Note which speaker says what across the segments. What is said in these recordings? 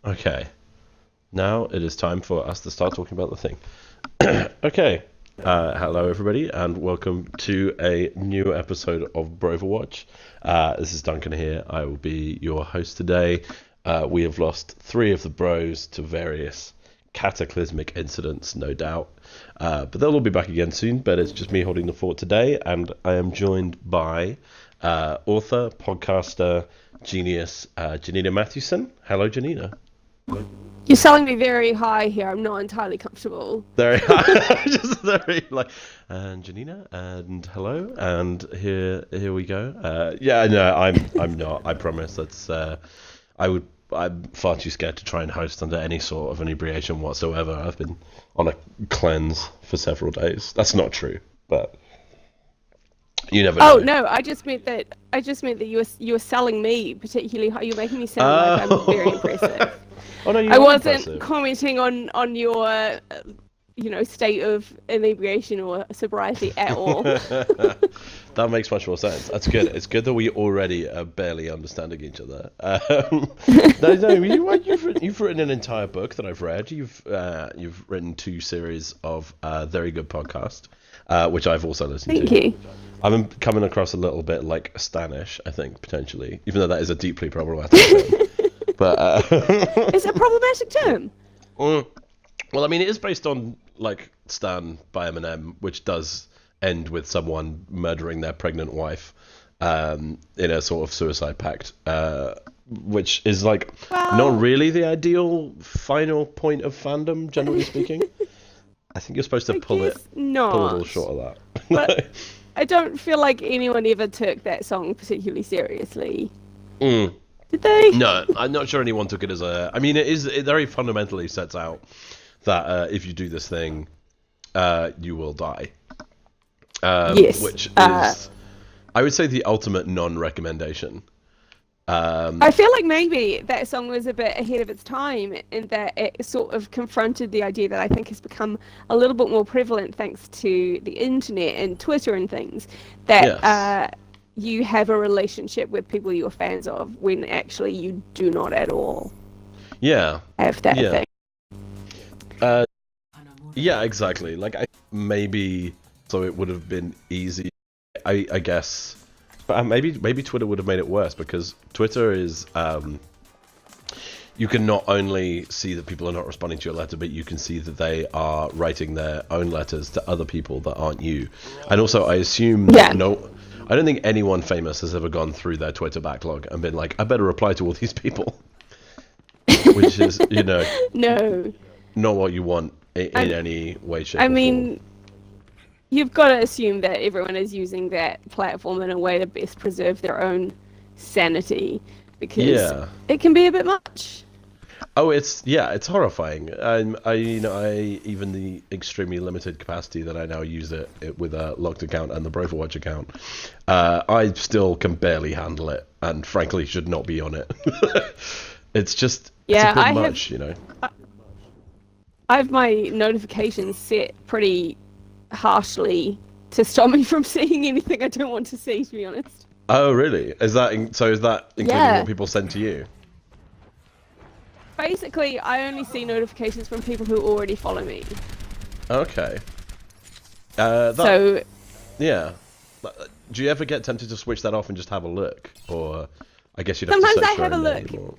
Speaker 1: Okay, now it is time for us to start talking about the thing. Okay, hello everybody, and welcome to a new episode of BROverwatch. This is Duncan here. I will be your host today. We have lost three of the bros to various cataclysmic incidents, no doubt. But they'll all be back again soon, but it's just me holding the fort today, and I am joined by author, podcaster, genius, Janina Matthewson. Hello, Janina.
Speaker 2: You're selling me very high here. I'm not entirely comfortable.
Speaker 1: Very, just very like, and Janina, and hello, and here we go. Yeah, no, I'm not. I promise. That's I'm far too scared to try and host under any sort of inebriation whatsoever. I've been on a cleanse for several days. That's not true, but you never know.
Speaker 2: Oh no, I just meant that you were selling me particularly high. You're making me sound like I'm very impressive.
Speaker 1: Oh no,
Speaker 2: I wasn't
Speaker 1: impressive.
Speaker 2: commenting on your state of inebriation or sobriety at all.
Speaker 1: That makes much more sense. That's good. It's good that we already are barely understanding each other. You've written an entire book that I've read. You've written 2 series of very good podcast, which I've also listened to.
Speaker 2: Thank you.
Speaker 1: I'm coming across a little bit like Stanish, I think, potentially, even though that is a deeply problematic term. But
Speaker 2: Is it a problematic term?
Speaker 1: Well, I mean, it is based on like Stan by Eminem, which does end with someone murdering their pregnant wife in a sort of suicide pact, which is like not really the ideal final point of fandom, generally speaking. I think you're supposed to pull a little short of that.
Speaker 2: But I don't feel like anyone ever took that song particularly seriously. Did they?
Speaker 1: No, I'm not sure anyone took it as a... I mean, it very fundamentally sets out that if you do this thing, you will die.
Speaker 2: Yes.
Speaker 1: Which is, I would say, the ultimate non-recommendation.
Speaker 2: I feel like maybe that song was a bit ahead of its time in that it sort of confronted the idea that I think has become a little bit more prevalent thanks to the internet and Twitter and things, that you have a relationship with people you're fans of when actually you do not at all have that thing.
Speaker 1: Yeah, exactly. Like, maybe so it would have been easy, I guess. But maybe Twitter would have made it worse, because Twitter is you can not only see that people are not responding to your letter, but you can see that they are writing their own letters to other people that aren't you. And also, I assume I don't think anyone famous has ever gone through their Twitter backlog and been like, I better reply to all these people. Which is,
Speaker 2: no,
Speaker 1: not what you want in any way, shape,
Speaker 2: I
Speaker 1: or
Speaker 2: mean,
Speaker 1: form.
Speaker 2: you've got to assume that everyone is using that platform in a way to best preserve their own sanity, because it can be a bit much.
Speaker 1: Oh, it's horrifying. Even the extremely limited capacity that I now use it with a locked account and the BROverwatch account, I still can barely handle it, and frankly should not be on it. It's just it's a bit much,
Speaker 2: I have my notifications set pretty harshly to stop me from seeing anything I don't want to see, to be honest.
Speaker 1: Oh, really? Is that including what people send to you?
Speaker 2: Basically, I only see notifications from people who already follow me.
Speaker 1: Okay.
Speaker 2: So...
Speaker 1: Yeah. Do you ever get tempted to switch that off and just have a look? Or I guess you'd have to
Speaker 2: Sometimes
Speaker 1: search
Speaker 2: I have a look.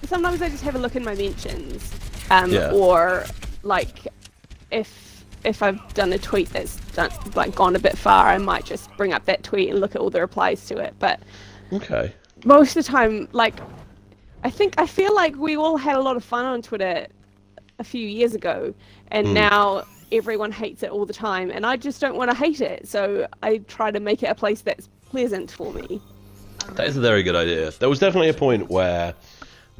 Speaker 2: Sometimes I just have a look in my mentions. Or, like, if I've done a tweet that's gone a bit far, I might just bring up that tweet and look at all the replies to it. But
Speaker 1: okay.
Speaker 2: Most of the time, like... I feel like we all had a lot of fun on Twitter a few years ago, and now everyone hates it all the time, and I just don't want to hate it, so I try to make it a place that's pleasant for me.
Speaker 1: That is a very good idea. There was definitely a point where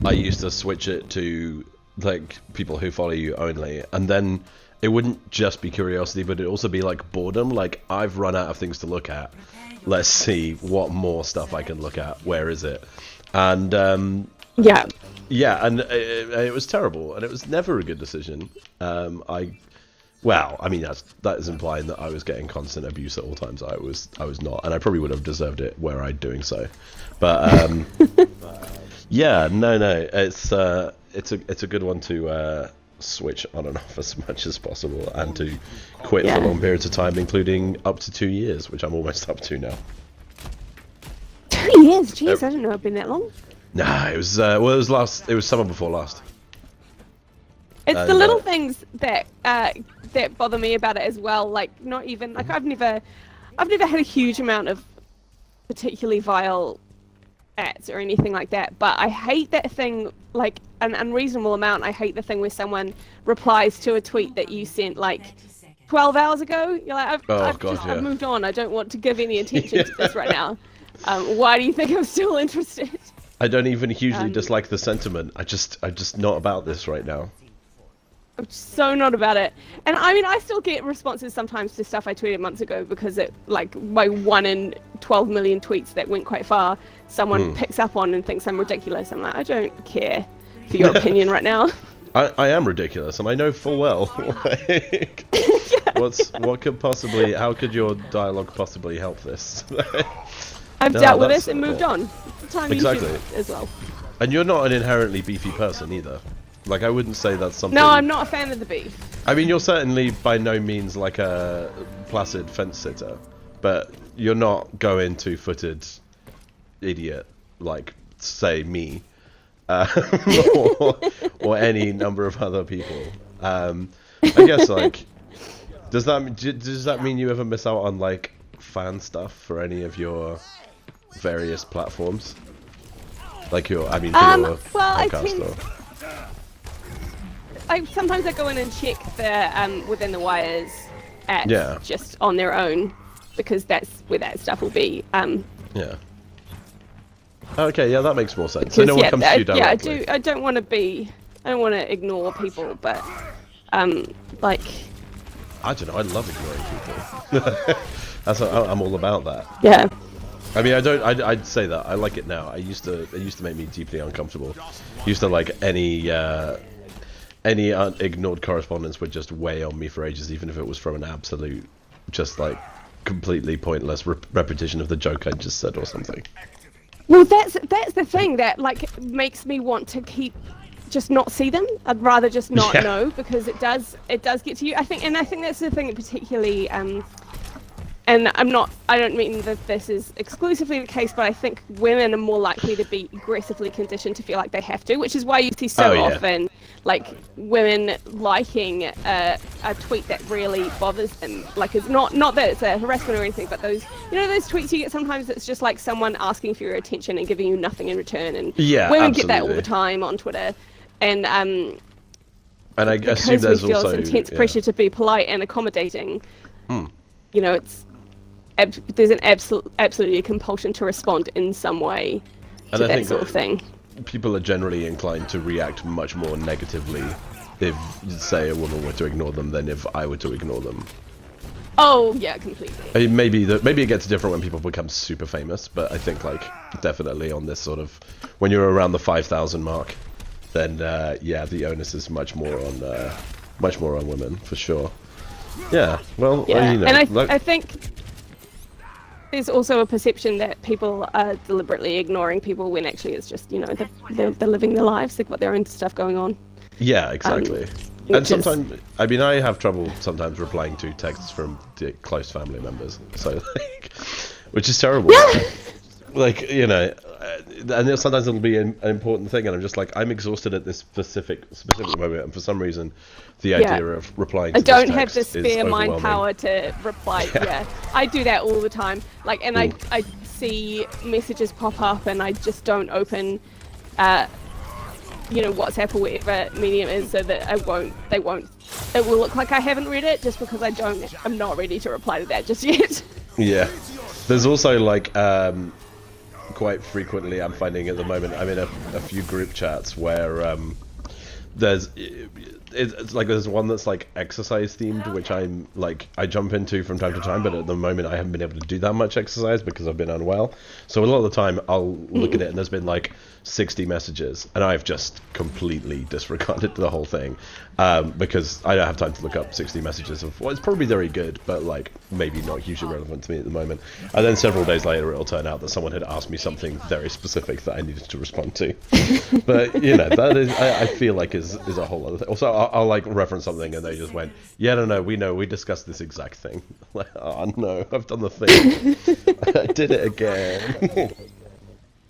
Speaker 1: I used to switch it to like people who follow you only, and then it wouldn't just be curiosity, but it'd also be like boredom. Like, I've run out of things to look at. Let's see what more stuff I can look at. Where is it? And and it was terrible, and it was never a good decision. Well, I mean, that is implying that I was getting constant abuse at all times. I was not, and I probably would have deserved it were I doing so. But Yeah, no, it's a good one to switch on and off as much as possible, and to quit for long periods of time, including up to 2 years, which I'm almost up to now.
Speaker 2: 2 years? Jeez, I didn't know it'd been that long.
Speaker 1: Nah, it was it was summer before last.
Speaker 2: It's the little things that that bother me about it as well. Like, not even like I've never had a huge amount of particularly vile ads or anything like that, but I hate that thing, like an unreasonable amount. I hate the thing where someone replies to a tweet that you sent like 12 hours ago. You're like, I've moved on. I don't want to give any attention to this right now. Why do you think I'm still interested?
Speaker 1: I don't even hugely dislike the sentiment. I'm just not about this right now.
Speaker 2: I'm so not about it. And I mean, I still get responses sometimes to stuff I tweeted months ago, because it, like, my 1 in 12 million tweets that went quite far, someone picks up on and thinks I'm ridiculous. I'm like, I don't care for your opinion right now.
Speaker 1: I am ridiculous, and I know full well. Like, how could your dialogue possibly help this?
Speaker 2: I've dealt with this and moved on. It's the time
Speaker 1: exactly.
Speaker 2: you should as well.
Speaker 1: And you're not an inherently beefy person either. Like, I wouldn't say that's something...
Speaker 2: No, I'm not a fan of the beef.
Speaker 1: I mean, you're certainly by no means like a placid fence sitter, but you're not going two-footed idiot like, say, me, or any number of other people. I guess, like, does that mean you ever miss out on, like, fan stuff for any of your various platforms? Like your podcast
Speaker 2: sometimes I go in and check the Within the Wires ads just on their own, because that's where that stuff will be.
Speaker 1: Yeah. Okay, yeah, that makes more sense. So no one comes to you directly.
Speaker 2: Yeah, I don't want to ignore people, but like,
Speaker 1: I don't know. I love ignoring people. I'm all about that.
Speaker 2: Yeah.
Speaker 1: I mean, I'd say that I like it now. It used to make me deeply uncomfortable. Used to, like, any ignored correspondence would just weigh on me for ages, even if it was from an absolute, just like completely pointless repetition of the joke I just said or something.
Speaker 2: Well, that's the thing that, like, makes me want to just not see them. I'd rather just not know, because it does get to you. I think that's the thing that particularly and I don't mean that this is exclusively the case, but I think women are more likely to be aggressively conditioned to feel like they have to, which is why you see so often, like, women liking a tweet that really bothers them. Like, it's not that it's a harassment or anything, but those tweets you get sometimes, it's just like someone asking for your attention and giving you nothing in return. And women get that all the time on Twitter. And I assume there's we feel also intense pressure to be polite and accommodating. You know, there's an absolutely a compulsion to respond in some way to that sort of thing.
Speaker 1: People are generally inclined to react much more negatively if, say, a woman were to ignore them than if I were to ignore them.
Speaker 2: Oh yeah, completely. I
Speaker 1: mean, maybe it gets different when people become super famous, but I think, like, definitely on this sort of, when you're around the 5,000 mark, then the onus is much more on women for sure. Yeah, well, you know,
Speaker 2: and I think there's also a perception that people are deliberately ignoring people when actually it's just, you know, they're living their lives, they've got their own stuff going on. Yeah,
Speaker 1: exactly. And sometimes, I mean, I have trouble sometimes replying to texts from close family members, so, like, which is terrible. Yeah. Like, you know, and sometimes it'll be an important thing, and I'm just like, I'm exhausted at this specific moment, and for some reason, the idea of replying to
Speaker 2: I don't have the spare mind power to reply. Yeah, I do that all the time. Like, and I see messages pop up, and I just don't open, you know, WhatsApp or whatever medium is, so that it will look like I haven't read it, just because I'm not ready to reply to that just yet. Yeah,
Speaker 1: there's also, like, quite frequently I'm finding at the moment I'm in a few group chats where there's one that's like exercise themed, which I'm like, I jump into from time to time, but at the moment I haven't been able to do that much exercise because I've been unwell. So a lot of the time I'll look at it and there's been like 60 messages, and I've just completely disregarded the whole thing because I don't have time to look up 60 messages of it's probably very good, but like maybe not hugely relevant to me at the moment. And then several days later, it'll turn out that someone had asked me something very specific that I needed to respond to. But you know, that is, I feel like is a whole other thing. Also, I'll like reference something, and they just went, "Yeah, no, we discussed this exact thing." Like, oh no, I've done the thing. I did it again.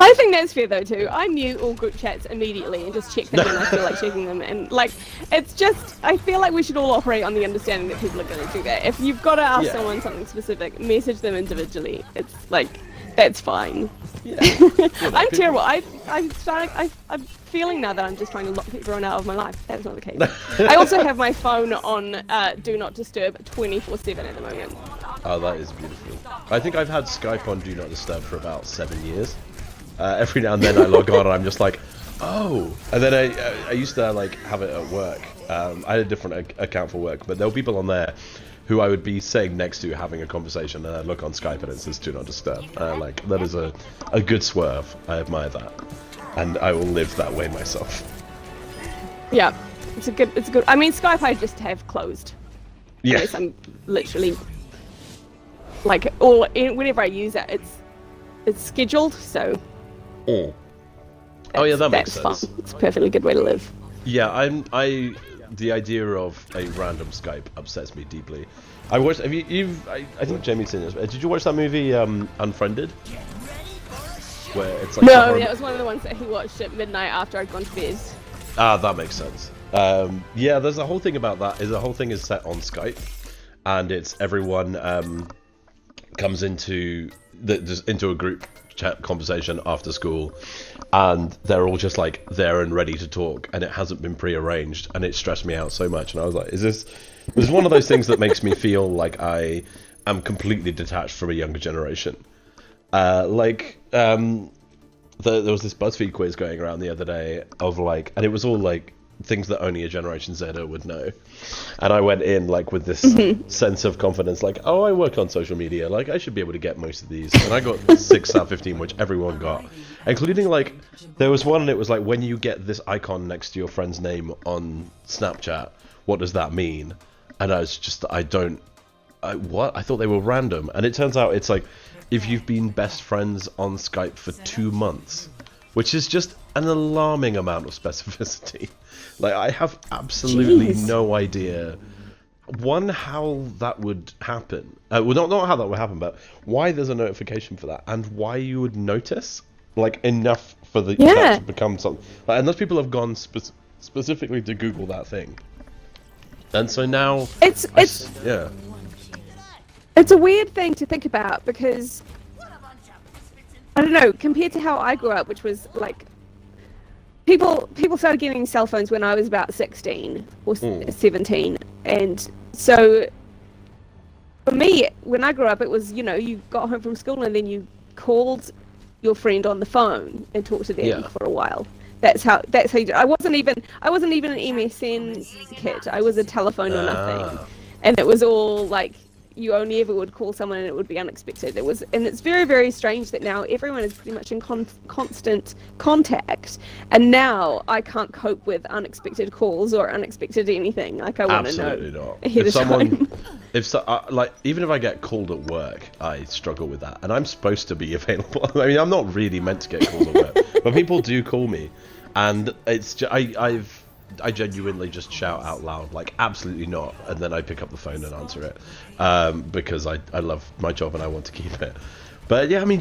Speaker 2: I think that's fair though too. I mute all group chats immediately and just check them when I feel like checking them. And like, it's just, I feel like we should all operate on the understanding that people are going to do that. If you've got to ask someone something specific, message them individually. It's like, that's fine. Yeah. I'm terrible. I'm feeling now that I'm just trying to lock everyone out of my life. That's not the case. I also have my phone on Do Not Disturb 24/7 at the moment.
Speaker 1: Oh, that is beautiful. I think I've had Skype on Do Not Disturb for about 7 years. Every now and then I log on and I'm just like, oh. And then I used to like have it at work. I had a different account for work, but there were people on there who I would be sitting next to having a conversation, and I'd look on Skype and it says Do Not Disturb. Like, that is a good swerve. I admire that, and I will live that way myself.
Speaker 2: Yeah, it's a good. I mean, Skype I just have closed.
Speaker 1: Yeah.
Speaker 2: Unless I'm literally like whenever I use it, it's scheduled, so.
Speaker 1: Oh yeah, that makes sense.
Speaker 2: Fun. It's a perfectly good way to live.
Speaker 1: Yeah, the idea of a random Skype upsets me deeply. I watched. I think Jamie's seen this. Did you watch that movie Unfriended? Where it's like
Speaker 2: no, yeah, it was one of the ones that he watched at midnight after I'd gone to bed.
Speaker 1: Ah, that makes sense. Yeah, there's a whole thing about that. The whole thing is set on Skype, and it's everyone comes into a group chat conversation after school, and they're all just like there and ready to talk, and it hasn't been prearranged, and it stressed me out so much. And I was like, this is one of those things that makes me feel like I am completely detached from a younger generation. There was this BuzzFeed quiz going around the other day of like, and it was all like things that only a Generation Zer would know, and I went in like with this sense of confidence, like, oh, I work on social media, like I should be able to get most of these, and I got 6 out of 15, which everyone got, including like there was one, and it was like, when you get this icon next to your friend's name on Snapchat, what does that mean? And I was just, I thought they were random, and it turns out it's like if you've been best friends on Skype for 2 months, which is just an alarming amount of specificity. Like, I have absolutely no idea, one, how that would happen. Well, not how that would happen, but why there's a notification for that, and why you would notice, like, enough for that to become something. Like, unless people have gone specifically to Google that thing. And so now... It's
Speaker 2: a weird thing to think about, because... I don't know, compared to how I grew up, which was, like... People started getting cell phones when I was about 16 or 17, and so for me, when I grew up, it was, you know, you got home from school and then you called your friend on the phone and talked to them for a while. That's how you did. I wasn't even an MSN kid. I was a telephone or nothing, and it was all like, you only ever would call someone and it would be unexpected. And it's very, very strange that now everyone is pretty much in constant contact, and now I can't cope with unexpected calls or unexpected anything. Like, I want to know
Speaker 1: not.
Speaker 2: ahead of time.
Speaker 1: Like, even if I get called at work, I struggle with that, and I'm supposed to be available. I mean, I'm not really meant to get called at work, but people do call me, and it's I genuinely just shout out loud, like, absolutely not, and then I pick up the phone and answer it, because I love my job and I want to keep it. But yeah, I mean,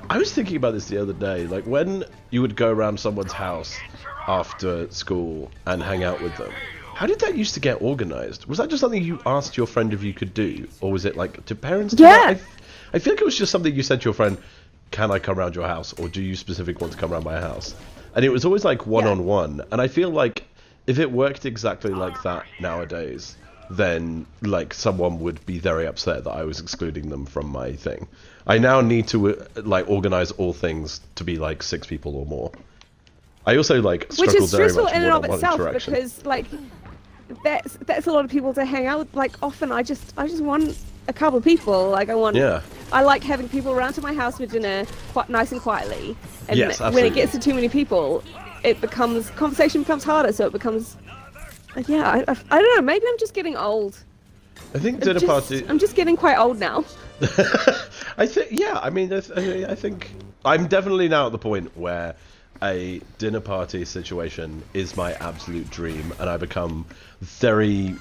Speaker 1: I was thinking about this the other day, like, when you would go around someone's house after school and hang out with them, how did that used to get organized? Was that just something you asked your friend if you could do, or was it like, do parents do that? I feel like it was just something you said to your friend, can I come around your house, or do you specifically want to come around my house? And it was always like one-on-one, and I feel like if it worked exactly like that nowadays, then like someone would be very upset that I was excluding them from my thing. I now need to like organize all things to be like 6 people or more. I also like struggle very much with one-on-one interaction. Which is stressful in and of itself, because like that's a lot of people to hang out with. Like, often I just want
Speaker 2: a couple of people. Like
Speaker 1: Yeah.
Speaker 2: I like having people around to my house for dinner, quite nice and quietly. And
Speaker 1: Yes,
Speaker 2: when
Speaker 1: absolutely.
Speaker 2: it gets to too many people, conversation becomes harder. So it becomes, I don't know. Maybe I'm just getting old.
Speaker 1: I think dinner party.
Speaker 2: I'm just getting quite old now.
Speaker 1: I think, yeah. I mean, I think I'm definitely now at the point where a dinner party situation is my absolute dream, and I become very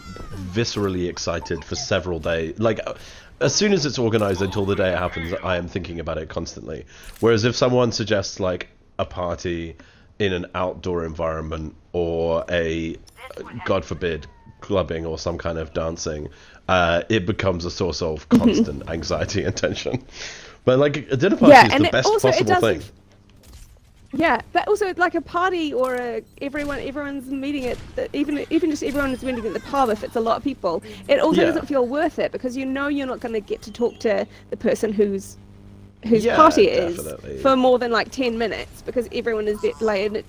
Speaker 1: viscerally excited for several days. Like, as soon as it's organized until the day it happens, I am thinking about it constantly. Whereas if someone suggests like a party in an outdoor environment or a, God forbid, clubbing or some kind of dancing, it becomes a source of constant anxiety and tension. But like a dinner party is the best possible thing.
Speaker 2: Yeah, but also like a party or everyone's meeting at even just everyone is meeting at the pub. If it's a lot of people, it also doesn't feel worth it because you're not going to get to talk to the person whose party it is for more than like 10 minutes because everyone is late.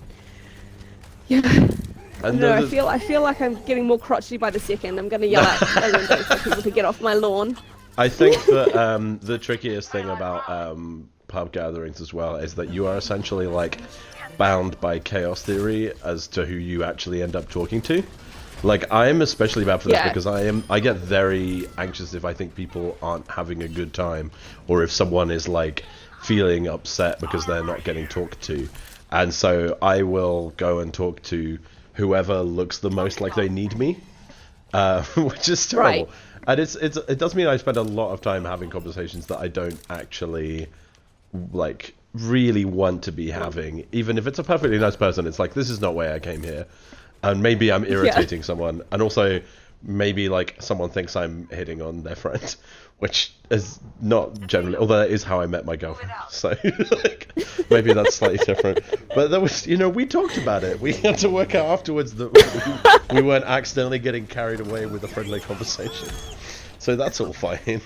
Speaker 2: I feel like I'm getting more crotchety by the second. I'm going to yell at people to get off my lawn.
Speaker 1: I think that the trickiest thing about pub gatherings as well is that you are essentially like bound by chaos theory as to who you actually end up talking to. Like, I am especially bad for this because I get very anxious if I think people aren't having a good time or if someone is like feeling upset because they're not getting talked to, and so I will go and talk to whoever looks the most like they need me, which is terrible. Right. And it does mean I spend a lot of time having conversations that I don't actually like really want to be having. Even if it's a perfectly nice person, it's like, this is not why I came here. And maybe I'm irritating someone, and also maybe like someone thinks I'm hitting on their friend, which is not generally, although that is how I met my girlfriend, so like, maybe that's slightly different. But there was, we talked about it. We had to work out afterwards that we weren't accidentally getting carried away with a friendly conversation, so that's all fine.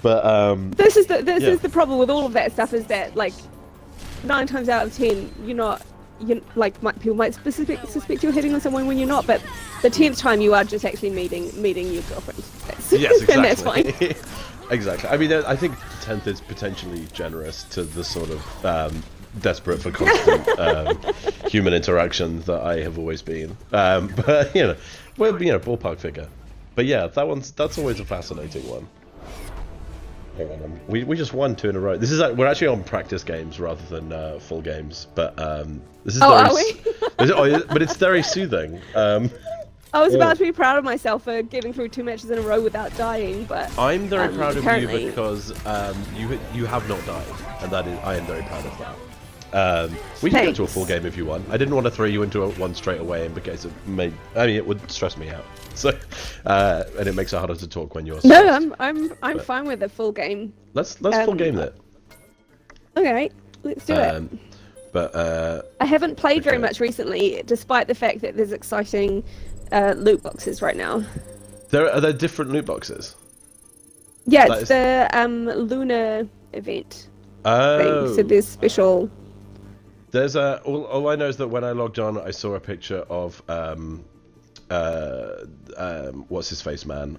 Speaker 1: But
Speaker 2: this is the problem with all of that stuff, is that like 9 times out of 10 people might suspect you're hitting on someone when you're not, but the 10th time you are just actually meeting your girlfriend.
Speaker 1: Yes, exactly.
Speaker 2: And that's fine.
Speaker 1: Exactly. I mean, I think 10th is potentially generous to the sort of desperate for constant human interaction that I have always been. But ballpark figure. But yeah, that's always a fascinating one. Hang on, we just won 2 in a row. We're actually on practice games rather than full games, but this is
Speaker 2: are we?
Speaker 1: But it's very soothing.
Speaker 2: I was about to be proud of myself for getting through 2 matches in a row without dying, but
Speaker 1: I'm very proud of you because you have not died, and I am very proud of that. We can go to a full game if you want. I didn't want to throw you into one straight away in case it would stress me out. So, and it makes it harder to talk when you're stressed.
Speaker 2: No, I'm fine with a full game.
Speaker 1: Let's full game that.
Speaker 2: Okay, let's do it.
Speaker 1: But
Speaker 2: I haven't played very much recently, despite the fact that there's exciting loot boxes right now.
Speaker 1: Are there different loot boxes?
Speaker 2: Yeah, it's the Lunar event.
Speaker 1: Oh.
Speaker 2: Thing. So there's special.
Speaker 1: There's all I know is that when I logged on, I saw a picture of what's his face man,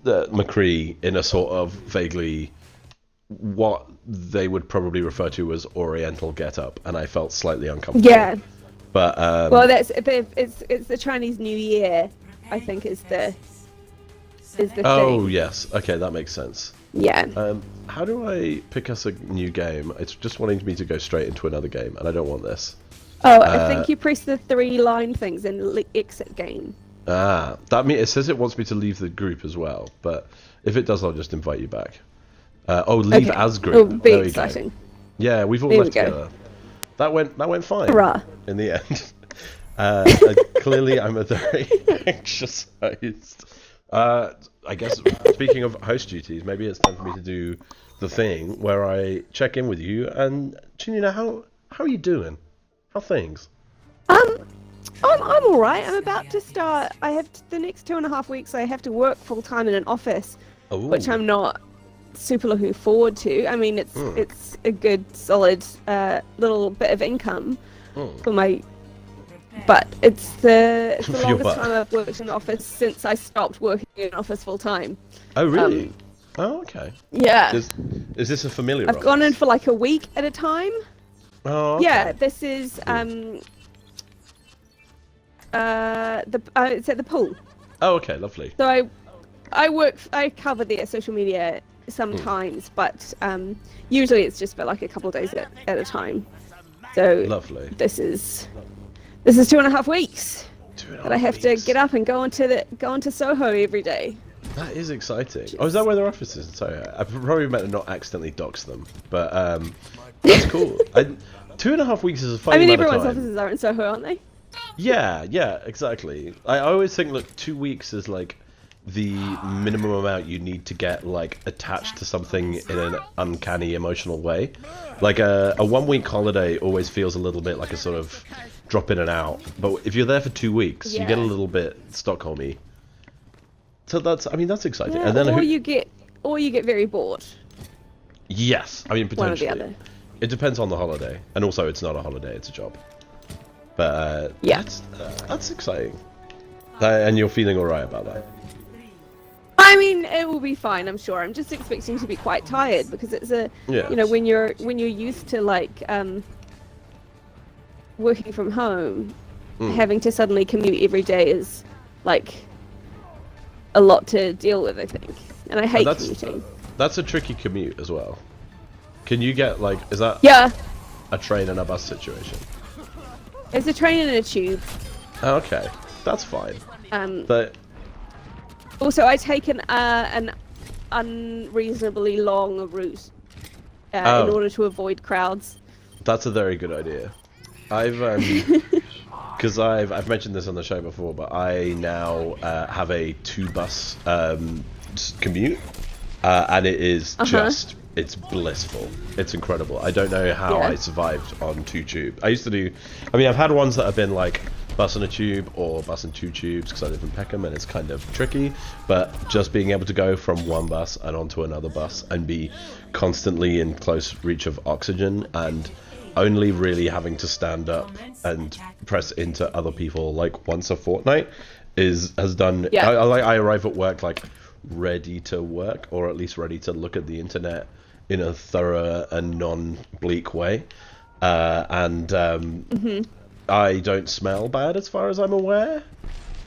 Speaker 1: McCree in a sort of vaguely what they would probably refer to as Oriental getup, and I felt slightly uncomfortable. Yeah. But
Speaker 2: well, it's the Chinese New Year, I think is the thing.
Speaker 1: Oh yes, okay, that makes sense.
Speaker 2: Yeah.
Speaker 1: How do I pick us a new game? It's just wanting me to go straight into another game, and I don't want this.
Speaker 2: Oh, I think you press the 3 line things and exit game.
Speaker 1: Ah, it says it wants me to leave the group as well, but if it does, I'll just invite you back. Leave as group.
Speaker 2: It'll be exciting.
Speaker 1: Go. Yeah, we've all left together. That went fine.
Speaker 2: Hurrah.
Speaker 1: In the end. Clearly, I'm a very anxious host. I guess, speaking of host duties, maybe it's time for me to do the thing where I check in with you. And Janina, how are you doing? How things?
Speaker 2: I'm all right. I'm about to start. I have the next 2.5 weeks. I have to work full time in an office, which I'm not super looking forward to. I mean, it's a good, solid little bit of income for my but it's the
Speaker 1: For your
Speaker 2: longest
Speaker 1: butt.
Speaker 2: time I've worked in the office since I stopped working in an office full time.
Speaker 1: Oh, really? Oh, okay.
Speaker 2: Yeah.
Speaker 1: Is this a familiar
Speaker 2: I've gone in for like a week at a time.
Speaker 1: Oh, okay.
Speaker 2: Yeah, this is it's at the pool.
Speaker 1: Oh, okay, lovely.
Speaker 2: So I cover their social media sometimes, but usually it's just for like a couple of days at a time. So
Speaker 1: Lovely.
Speaker 2: this is 2.5 weeks
Speaker 1: 2.5
Speaker 2: that I have to
Speaker 1: weeks.
Speaker 2: get up and go into Soho every day.
Speaker 1: That is exciting. Oh, is that where their office is? Sorry, I probably meant to not accidentally dox them, but that's cool. 2.5 weeks is a fun
Speaker 2: I mean,
Speaker 1: amount of
Speaker 2: everyone's
Speaker 1: time.
Speaker 2: offices are in Soho, aren't they?
Speaker 1: Yeah, exactly. I always think, look, 2 weeks is like the minimum amount you need to get like attached to something in an uncanny emotional way. Like a 1 week holiday always feels a little bit like a sort of drop in and out, but if you're there for 2 weeks, you get a little bit Stockholmy. So that's exciting.
Speaker 2: Yeah,
Speaker 1: And then
Speaker 2: or you get very bored.
Speaker 1: yes, I mean
Speaker 2: One or the
Speaker 1: potentially.
Speaker 2: other.
Speaker 1: It depends on the holiday, and also it's not a holiday; it's a job. But
Speaker 2: Yeah.
Speaker 1: that's exciting. And you're feeling all right about that.
Speaker 2: I mean, it will be fine, I'm sure. I'm just expecting to be quite tired because it's when you're used to like working from home, having to suddenly commute every day is like a lot to deal with, I think. And I hate commuting.
Speaker 1: That's a tricky commute as well. Can you get like, is that a train and a bus situation?
Speaker 2: It's a train and a tube.
Speaker 1: Oh, okay, that's fine. But
Speaker 2: also, I take an unreasonably long route in order to avoid crowds.
Speaker 1: that's a very good idea. I've because I've mentioned this on the show before, but I now have a 2-bus commute, and it is just it's blissful. It's incredible. I don't know how I survived on 2 tube. I used to do. I mean, I've had ones that have been like bus and a tube or bus and 2 tubes because I live in Peckham and it's kind of tricky. But just being able to go from one bus and onto another bus and be constantly in close reach of oxygen and only really having to stand up and press into other people like once a fortnight has done. I arrive at work like ready to work, or at least ready to look at the internet in a thorough and non-bleak way, and I don't smell bad as far as I'm aware.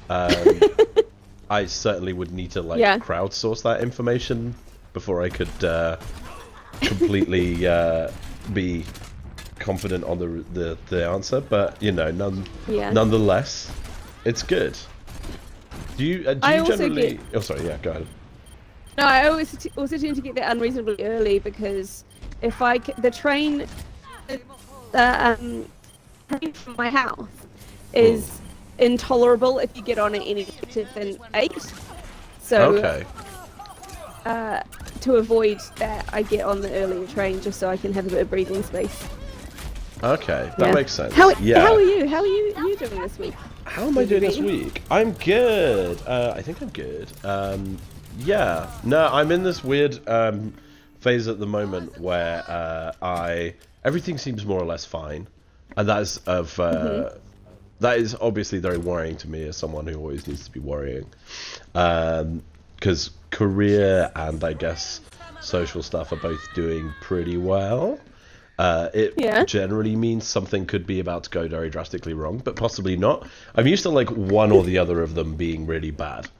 Speaker 1: I certainly would need to crowdsource that information before I could completely be confident on the answer, but nonetheless, it's good. Do you generally? Oh, sorry. Yeah, go ahead.
Speaker 2: No, I also tend to get there unreasonably early because if the train from my house is intolerable if you get on it any later than 8. So to avoid that, I get on the earlier train just so I can have a bit of breathing space.
Speaker 1: Okay, that makes sense.
Speaker 2: How are you? How are you doing this week?
Speaker 1: How am I doing this week? I'm good. I think I'm good. No, I'm in this weird phase at the moment where everything seems more or less fine, and that is obviously very worrying to me as someone who always needs to be worrying, because career and I guess social stuff are both doing pretty well. It generally means something could be about to go very drastically wrong, but possibly not. I'm used to like one or the other of them being really bad.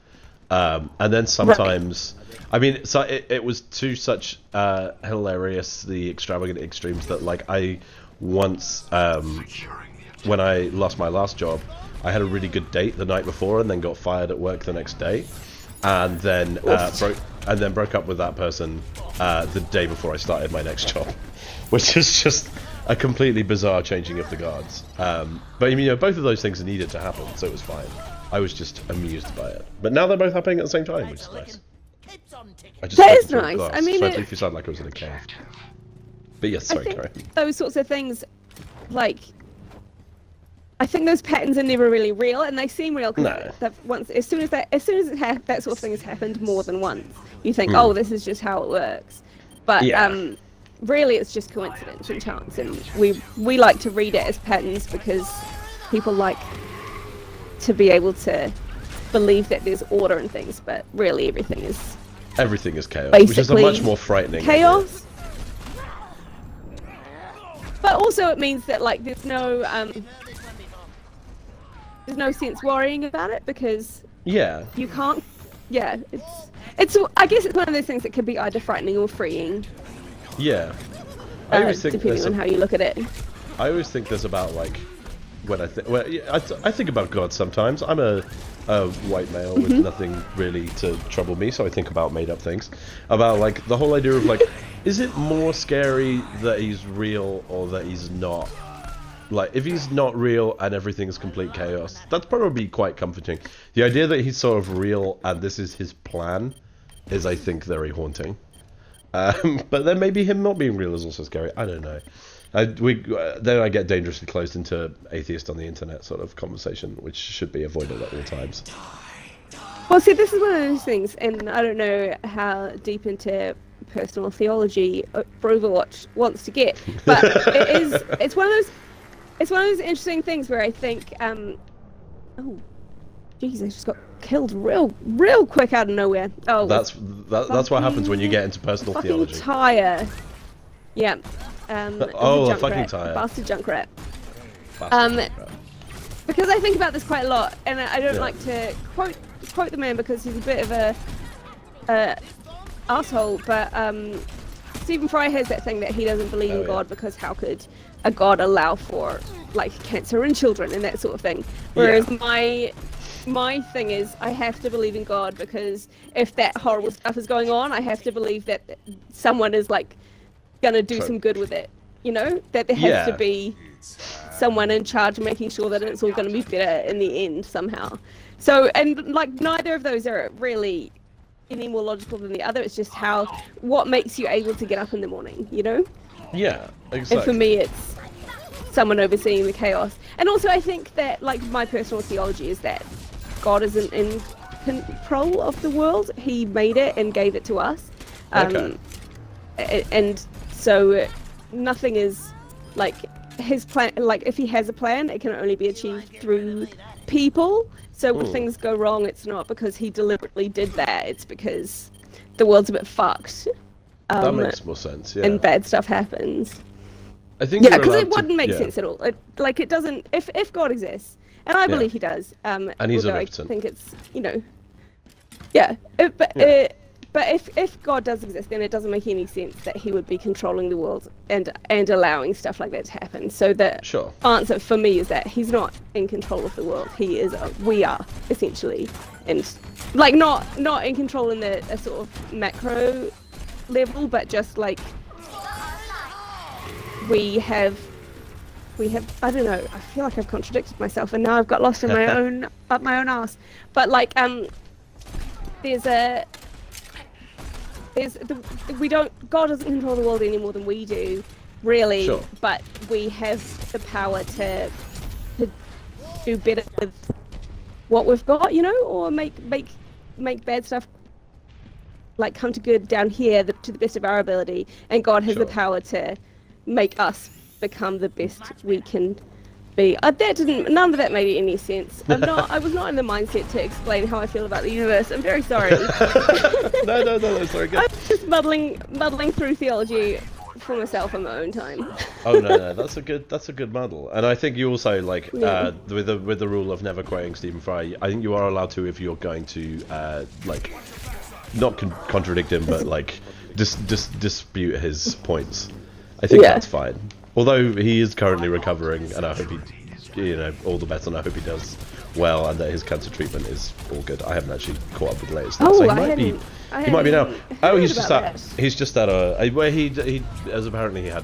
Speaker 1: And then sometimes, I mean, so it was to such hilariously extravagant extremes that like I once, when I lost my last job, I had a really good date the night before and then got fired at work the next day. And then broke up with that person the day before I started my next job, which is just a completely bizarre changing of the guards. But I mean, both of those things needed to happen, so it was fine. I was just amused by it. But now they're both happening at the same time, which is nice.
Speaker 2: That is nice. I mean,
Speaker 1: especially if you sound like I was in a cave. But yes, sorry, Karen.
Speaker 2: Those sorts of things, like, I think those patterns are never really real, and they seem real because as soon as that sort of thing has happened more than once, you think, oh, this is just how it works. But really, it's just coincidence and chance, and we like to read it as patterns because people like to be able to believe that there's order in things, but really everything is
Speaker 1: chaos, which is a much more frightening
Speaker 2: chaos. But also it means that like there's no sense worrying about it, because you can't. Yeah, it's. I guess it's one of those things that can be either frightening or freeing.
Speaker 1: Yeah, I always think
Speaker 2: depending on how you look at it.
Speaker 1: I always think there's about like when I think about God sometimes. I'm a white male with nothing really to trouble me, so I think about made up things. About like the whole idea of like, is it more scary that he's real or that he's not? Like, if he's not real and everything's complete chaos, that's probably quite comforting. The idea that he's sort of real and this is his plan is, I think, very haunting. But then maybe him not being real is also scary. I don't know. Then I get dangerously close into atheist on the internet sort of conversation, which should be avoided at all times.
Speaker 2: Well, see, this is one of those things, and I don't know how deep into personal theology BROverwatch wants to get, but it's one of those interesting things where I think, oh, jeez, I just got killed real quick out of nowhere. Oh,
Speaker 1: that's what happens when you get into personal theology.
Speaker 2: Tire. Yeah.
Speaker 1: Oh, a fucking tire.
Speaker 2: Bastard junk rat. Because I think about this quite a lot, and I don't like to quote the man because he's a bit of a asshole, but Stephen Fry has that thing that he doesn't believe in God because how could a God allow for like cancer in children and that sort of thing, whereas my thing is I have to believe in God because if that horrible stuff is going on, I have to believe that someone is like gonna do some good with it, you know, that there has to be someone in charge making sure that it's all going to be better in the end somehow. So, and like neither of those are really any more logical than the other. It's just what makes you able to get up in the morning, you know?
Speaker 1: Yeah, exactly.
Speaker 2: And for me, it's someone overseeing the chaos. And also I think that like my personal theology is that God isn't in control of the world. He made it and gave it to us. And so nothing is like his plan. Like if he has a plan, it can only be achieved through people. So when things go wrong, it's not because he deliberately did that. It's because the world's a bit fucked.
Speaker 1: That makes more sense. Yeah.
Speaker 2: And bad stuff happens.
Speaker 1: I think
Speaker 2: because it wouldn't make sense at all. It doesn't. If God exists, and I believe he does. And
Speaker 1: he's
Speaker 2: omnipotent. I think it's But if God does exist, then it doesn't make any sense that he would be controlling the world and allowing stuff like that to happen. So the answer for me is that he's not in control of the world. He is. We are essentially, and like not in control in a sort of macro level, but just like we have. I don't know. I feel like I've contradicted myself, and now I've got lost in my own ass. But like God doesn't control the world any more than we do, really. But we have the power to do better with what we've got, you know, or make bad stuff like come to good down here to the best of our ability. And God has the power to make us become the best we can be. None of that made any sense. I was not in the mindset to explain how I feel about the universe. I'm very sorry.
Speaker 1: No, that's very good.
Speaker 2: I'm just muddling through theology for myself on my own time.
Speaker 1: Oh no, that's a good muddle. And I think you also like with the rule of never quoting Stephen Fry. I think you are allowed to if you're going to like not contradict him, but like dispute his points. I think that's fine. Although he is currently recovering, and I hope he, all the best, and I hope he does well, and that his cancer treatment is all good. I haven't actually caught up with the latest. So he might be now. Oh, he's just at a where he as apparently he had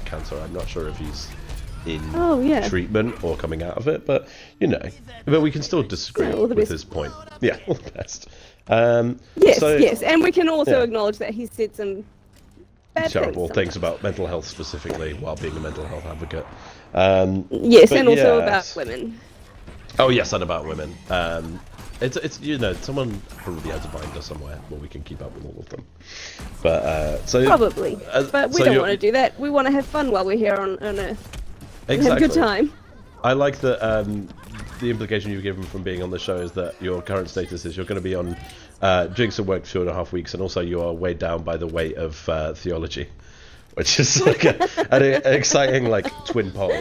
Speaker 1: cancer. I'm not sure if he's in treatment or coming out of it, but but we can still disagree with his point. Yeah, all the best.
Speaker 2: Yes, and we can also acknowledge that he said some
Speaker 1: terrible things about mental health specifically while being a mental health advocate.
Speaker 2: Yes, and also about women.
Speaker 1: Oh yes, and about women. It's someone probably has a binder somewhere where we can keep up with all of them. But but we don't want to do that. We want to have fun while we're here on Earth. Exactly.
Speaker 2: Have a good time.
Speaker 1: I like that the implication you've given from being on the show is that your current status is you're going to be on doing some work for 2.5 weeks, and also you are weighed down by the weight of theology, which is like an exciting like twin pole.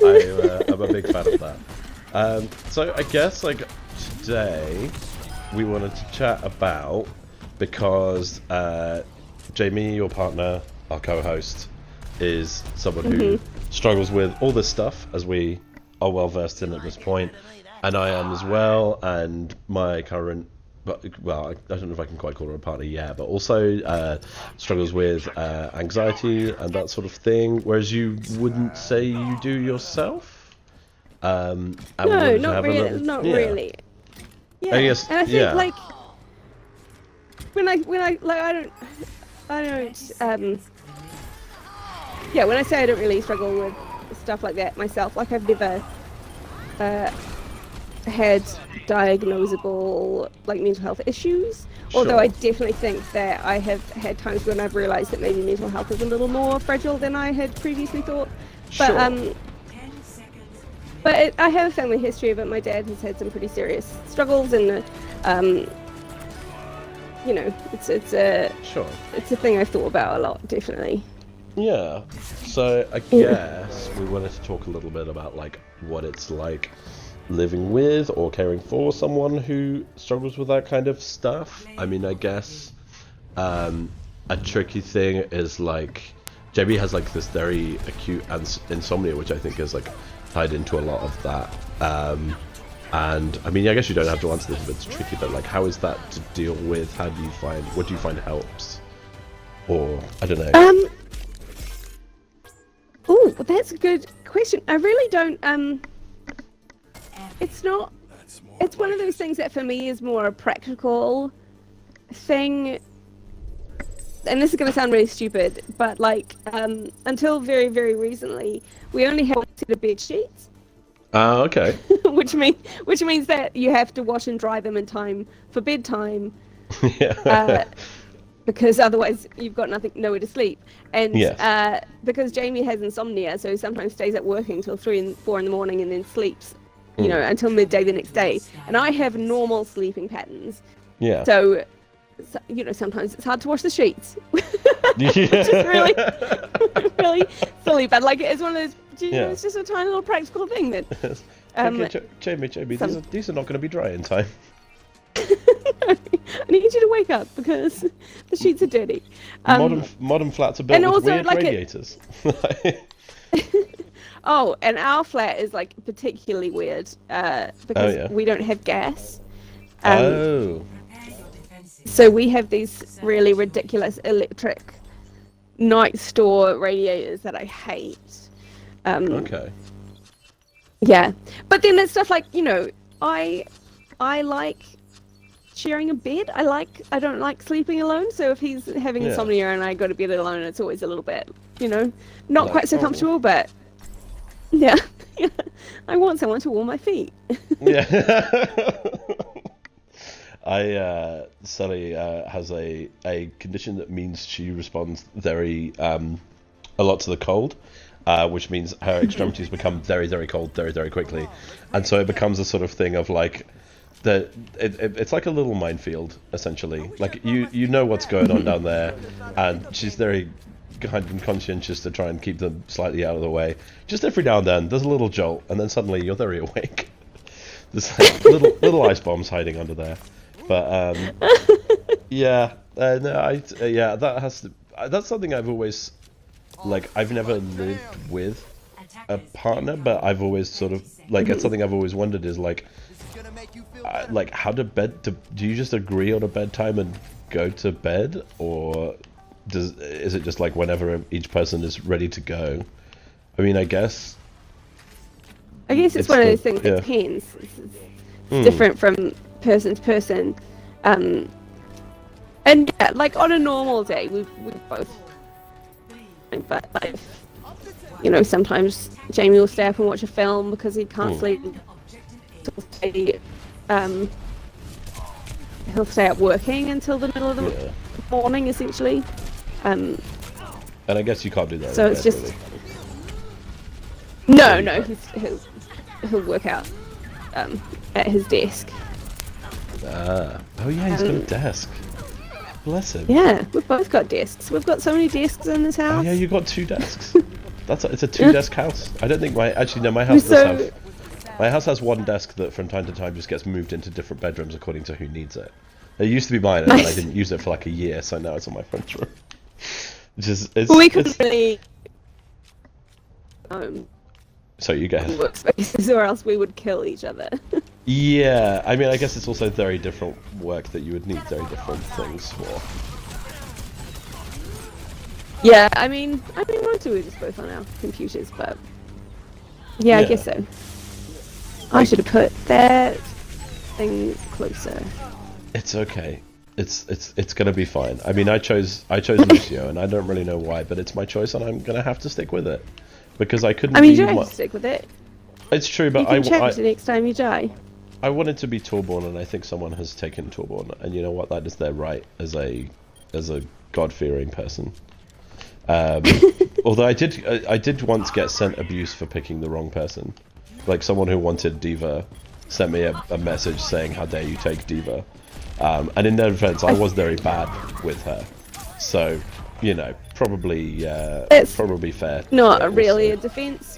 Speaker 1: I'm a big fan of that. So I guess like today we wanted to chat about, because Jamie, your partner, our co-host, is someone who struggles with all this stuff, as we are well versed in at this point, and I am as well, and my current, well, I don't know if I can quite call her a partner yet, but also struggles with anxiety and that sort of thing, whereas you wouldn't say you do yourself.
Speaker 2: No, not really. Not really. Yeah,
Speaker 1: I guess,
Speaker 2: and I think like when I like I don't when I say I don't really struggle with stuff like that myself, like I've never had diagnosable like mental health issues.
Speaker 1: Sure.
Speaker 2: Although I definitely think that I have had times when I've realised that maybe mental health is a little more fragile than I had previously thought. But I have a family history of it. My dad has had some pretty serious struggles, and you know, it's a thing I've thought about a lot, definitely.
Speaker 1: Yeah. So I guess we wanted to talk a little bit about like what it's like living with or caring for someone who struggles with that kind of stuff. I mean, I guess a tricky thing is like JB has like this very acute insomnia, which I think is like tied into a lot of that. And I mean, I guess you don't have to answer this if it's tricky, but like, how is that to deal with? What do you find helps? Or I don't know.
Speaker 2: Oh, that's a good question. I really don't. It's not. It's one of those things that for me is more a practical thing. And this is going to sound really stupid, but like until very, very recently, we only have one set of bed sheets.
Speaker 1: Okay.
Speaker 2: which means that you have to wash and dry them in time for bedtime.
Speaker 1: Yeah.
Speaker 2: Because otherwise you've got nowhere to sleep. And because Jamie has insomnia, so he sometimes stays up working until 3 and 4 in the morning and then sleeps, you know, until midday the next day. And I have normal sleeping patterns. Yeah. So you know, sometimes it's hard to wash the sheets. Which is really, really silly. But like, it's one of those, you know, it's just a tiny little practical thing that...
Speaker 1: okay, Jamie, these are not going to be dry in time.
Speaker 2: I need you to wake up because the sheets are dirty.
Speaker 1: Modern flats are built with weird like radiators.
Speaker 2: Oh, and our flat is like particularly weird because we don't have gas. So we have these really ridiculous electric night store radiators that I hate.
Speaker 1: Okay.
Speaker 2: Yeah, but then there's stuff like, you know, I like sharing a bed. I don't like sleeping alone. So if he's having insomnia and I go to bed alone, it's always a little bit, you know, not like, quite so comfortable, but yeah, I want someone to warm my feet.
Speaker 1: Yeah. Sally has a condition that means she responds very a lot to the cold, which means her extremities become very, very cold very, very quickly, and so it becomes a sort of thing of like it's like a little minefield essentially. Like you know what's going on down there, and she's very kind and conscientious to try and keep them slightly out of the way. Just every now and then there's a little jolt, and then suddenly you're very awake. There's like little ice bombs hiding under there. But that's something I've always, like, I've never lived with a partner, but I've always sort of, like, it's something I've always wondered is like how do you just agree on a bedtime and go to bed, or is it just like whenever each person is ready to go? I mean, I guess
Speaker 2: it's one of those things that depends. It's different from person to person, and yeah, like on a normal day we both, but like, you know, sometimes Jamie will stay up and watch a film because he can't sleep. He'll stay up working until the middle of the morning essentially, and
Speaker 1: I guess you can't do that.
Speaker 2: So it's just
Speaker 1: really.
Speaker 2: no, he'll work out at his desk.
Speaker 1: Oh yeah, he's got a desk. Bless him.
Speaker 2: Yeah, we've both got desks. We've got so many desks in this house.
Speaker 1: Oh yeah, you got 2 desks. It's a 2-desk house. I don't think my house does have. My house has 1 desk that from time to time just gets moved into different bedrooms according to who needs it. It used to be mine, and then I didn't use it for like a year, so now it's on my friend's room.
Speaker 2: We could really
Speaker 1: so you get
Speaker 2: workspaces, or else we would kill each other.
Speaker 1: Yeah, I mean, I guess it's also very different work that you would need very different things for.
Speaker 2: Yeah, I mean, mostly we're just both on our computers, but yeah. I guess so. I should have put that thing closer.
Speaker 1: It's okay. It's gonna be fine. I mean, I chose Lucio, and I don't really know why, but it's my choice, and I'm gonna have to stick with it because I couldn't.
Speaker 2: I mean, you don't have to stick with it.
Speaker 1: It's true, but
Speaker 2: you can change it next time you die.
Speaker 1: I wanted to be Torbjorn, and I think someone has taken Torbjorn, and you know what? That is their right as a God-fearing person. Although I did once get sent abuse for picking the wrong person. Like someone who wanted D.Va sent me a message saying, "How dare you take D.Va?" And in their defense, I was very bad with her. So, you know, probably fair.
Speaker 2: Not really a defense.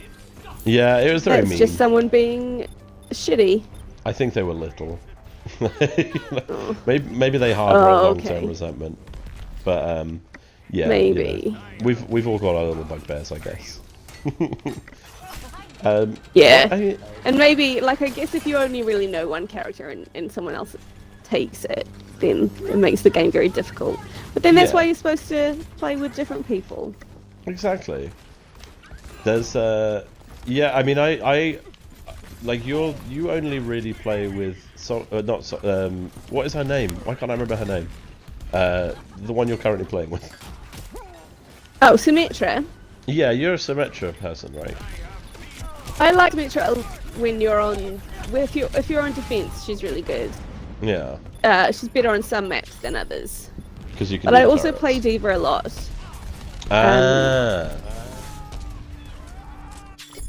Speaker 1: Yeah, it was very mean.
Speaker 2: It's just someone being shitty.
Speaker 1: I think they were little. Maybe they harbor a long-term resentment. But yeah,
Speaker 2: maybe
Speaker 1: you know, we've all got our little bugbears, I guess.
Speaker 2: Yeah, and maybe I guess if you only really know one character and someone else takes it, then it makes the game very difficult. But then that's why you're supposed to play with different people. Exactly.
Speaker 1: There's yeah, I mean, I like you only really play with what is her name? Why can't I remember her name? The one you're currently playing with.
Speaker 2: Oh, Symmetra.
Speaker 1: Yeah, you're a Symmetra person, right?
Speaker 2: I like Symmetra when you're on. If you're on defense, she's really good.
Speaker 1: Yeah.
Speaker 2: She's better on some maps than others.
Speaker 1: Because you can.
Speaker 2: But I also play D.Va a lot.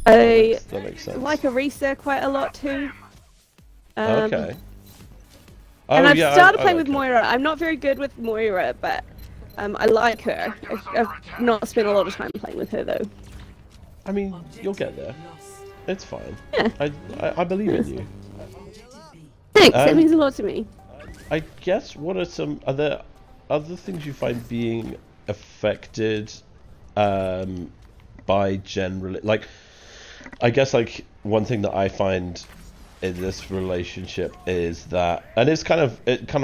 Speaker 2: I
Speaker 1: that makes sense.
Speaker 2: like Arisa quite a lot too.
Speaker 1: Okay.
Speaker 2: And I've started playing with Moira. I'm not very good with Moira, but I like her. I've not spent a lot of time playing with her though.
Speaker 1: I mean, you'll get there. It's fine.
Speaker 2: Yeah.
Speaker 1: I believe in you.
Speaker 2: Thanks, that means a lot to me.
Speaker 1: I guess, what are some other things you find being affected by generally, like, I guess, like, one thing that I find in this relationship is that, and it kind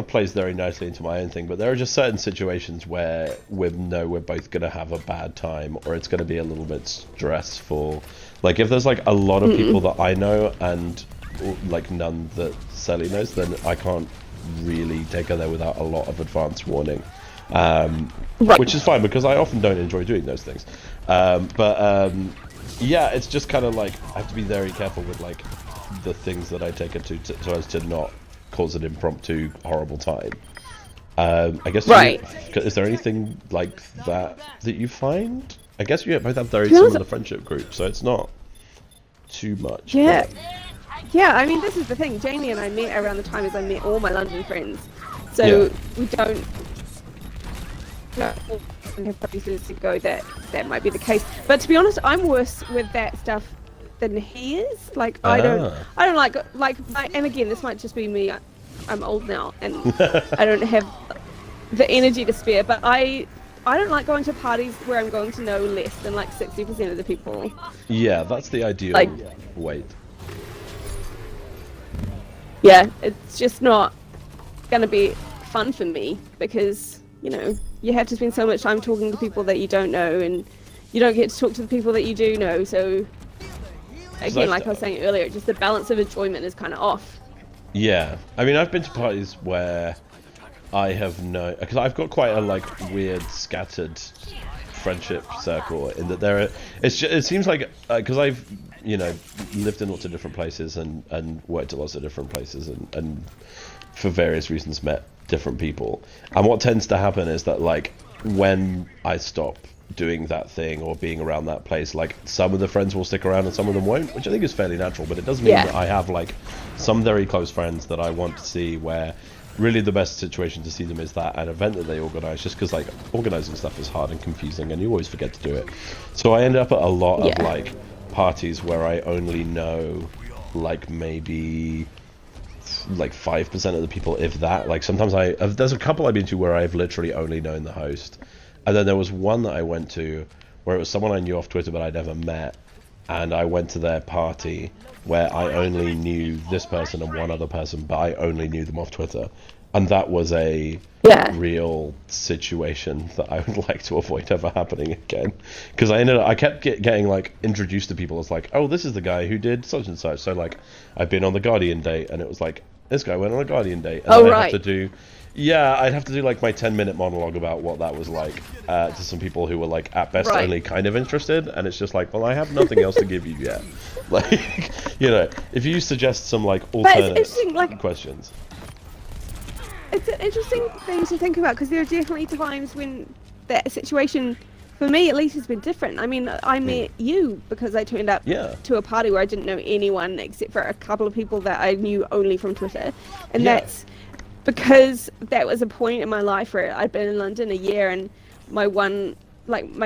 Speaker 1: of plays very nicely into my own thing, but there are just certain situations where we know we're both going to have a bad time, or it's going to be a little bit stressful. Like, if there's, like, a lot of people that I know and, like, none that Sally knows, then I can't really take her there without a lot of advance warning. Which is fine, because I often don't enjoy doing those things. Yeah, it's just kind of like, I have to be very careful with, like, the things that I take her to so as to not cause an impromptu horrible time. I guess. Right. Is there anything like that you find? I guess you both have very similar friendship groups, so it's not too much.
Speaker 2: Yeah. But... Yeah, I mean, this is the thing. Jamie and I met around the time as I met all my London friends. So we don't have places to go that might be the case. But to be honest, I'm worse with that stuff than he is. Like, I don't like and again, this might just be me. I'm old now, and I don't have the energy to spare. But I don't like going to parties where I'm going to know less than like 60% of the people.
Speaker 1: Yeah, that's the ideal weight.
Speaker 2: Yeah, it's just not gonna be fun for me because, you know, you have to spend so much time talking to people that you don't know, and you don't get to talk to the people that you do know. So again, like I was saying earlier, just the balance of enjoyment is kind of off. Yeah,
Speaker 1: I mean, I've been to parties where I have because I've got quite a like weird scattered friendship circle in that it seems like because I've lived in lots of different places and worked at lots of different places and for various reasons met different people, and what tends to happen is that like when I stop doing that thing or being around that place, like some of the friends will stick around and some of them won't, which I think is fairly natural. But it does mean that I have like some very close friends that I want to see, where really the best situation to see them is that an event that they organize, just because like organizing stuff is hard and confusing and you always forget to do it. So I end up at a lot of like parties where I only know like maybe like 5% of the people, if that. Like sometimes there's a couple I've been to where I've literally only known the host, and then there was one that I went to where it was someone I knew off Twitter but I never met, and I went to their party where I only knew this person and one other person, but I only knew them off Twitter. And that was a real situation that I would like to avoid ever happening again. Because I kept getting like introduced to people as like, oh, this is the guy who did such and such. So like, I've been on the Guardian date, and it was like, this guy went on a Guardian date. And I'd have to do like my 10-minute monologue about what that was like to some people who were like at best only kind of interested, and it's just like, well, I have nothing else to give you yet. Like, you know, if you suggest some like alternate questions.
Speaker 2: It's an interesting thing to think about, because there are definitely times when that situation, for me at least, has been different. I mean, I met you because I turned up to a party where I didn't know anyone except for a couple of people that I knew only from Twitter, and that's because that was a point in my life where I'd been in London a year, and my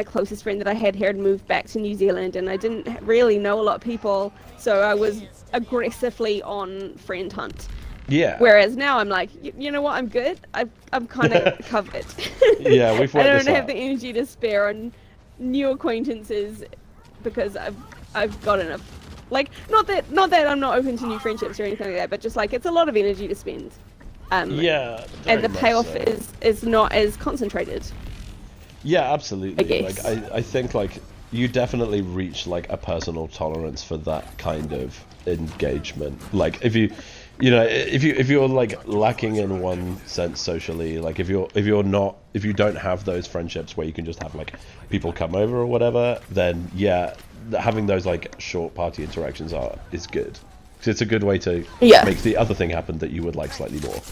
Speaker 2: closest friend that I had here had moved back to New Zealand, and I didn't really know a lot of people, so I was aggressively on friend hunt.
Speaker 1: Yeah.
Speaker 2: Whereas now I'm like, you know what, I'm good. I'm kind of covered.
Speaker 1: Yeah, we've worked
Speaker 2: I
Speaker 1: this
Speaker 2: don't have
Speaker 1: out.
Speaker 2: the energy to spare on new acquaintances because I've got enough. Like, not that I'm not open to new friendships or anything like that, but just like it's a lot of energy to spend. And the payoff is not as concentrated.
Speaker 1: Yeah, absolutely.
Speaker 2: I guess.
Speaker 1: Like I think like you definitely reach like a personal tolerance for that kind of engagement. Like if you're like lacking in one sense socially, like if you don't have those friendships where you can just have like people come over or whatever, then having those like short party interactions is good. So it's a good way to make the other thing happen that you would like slightly more.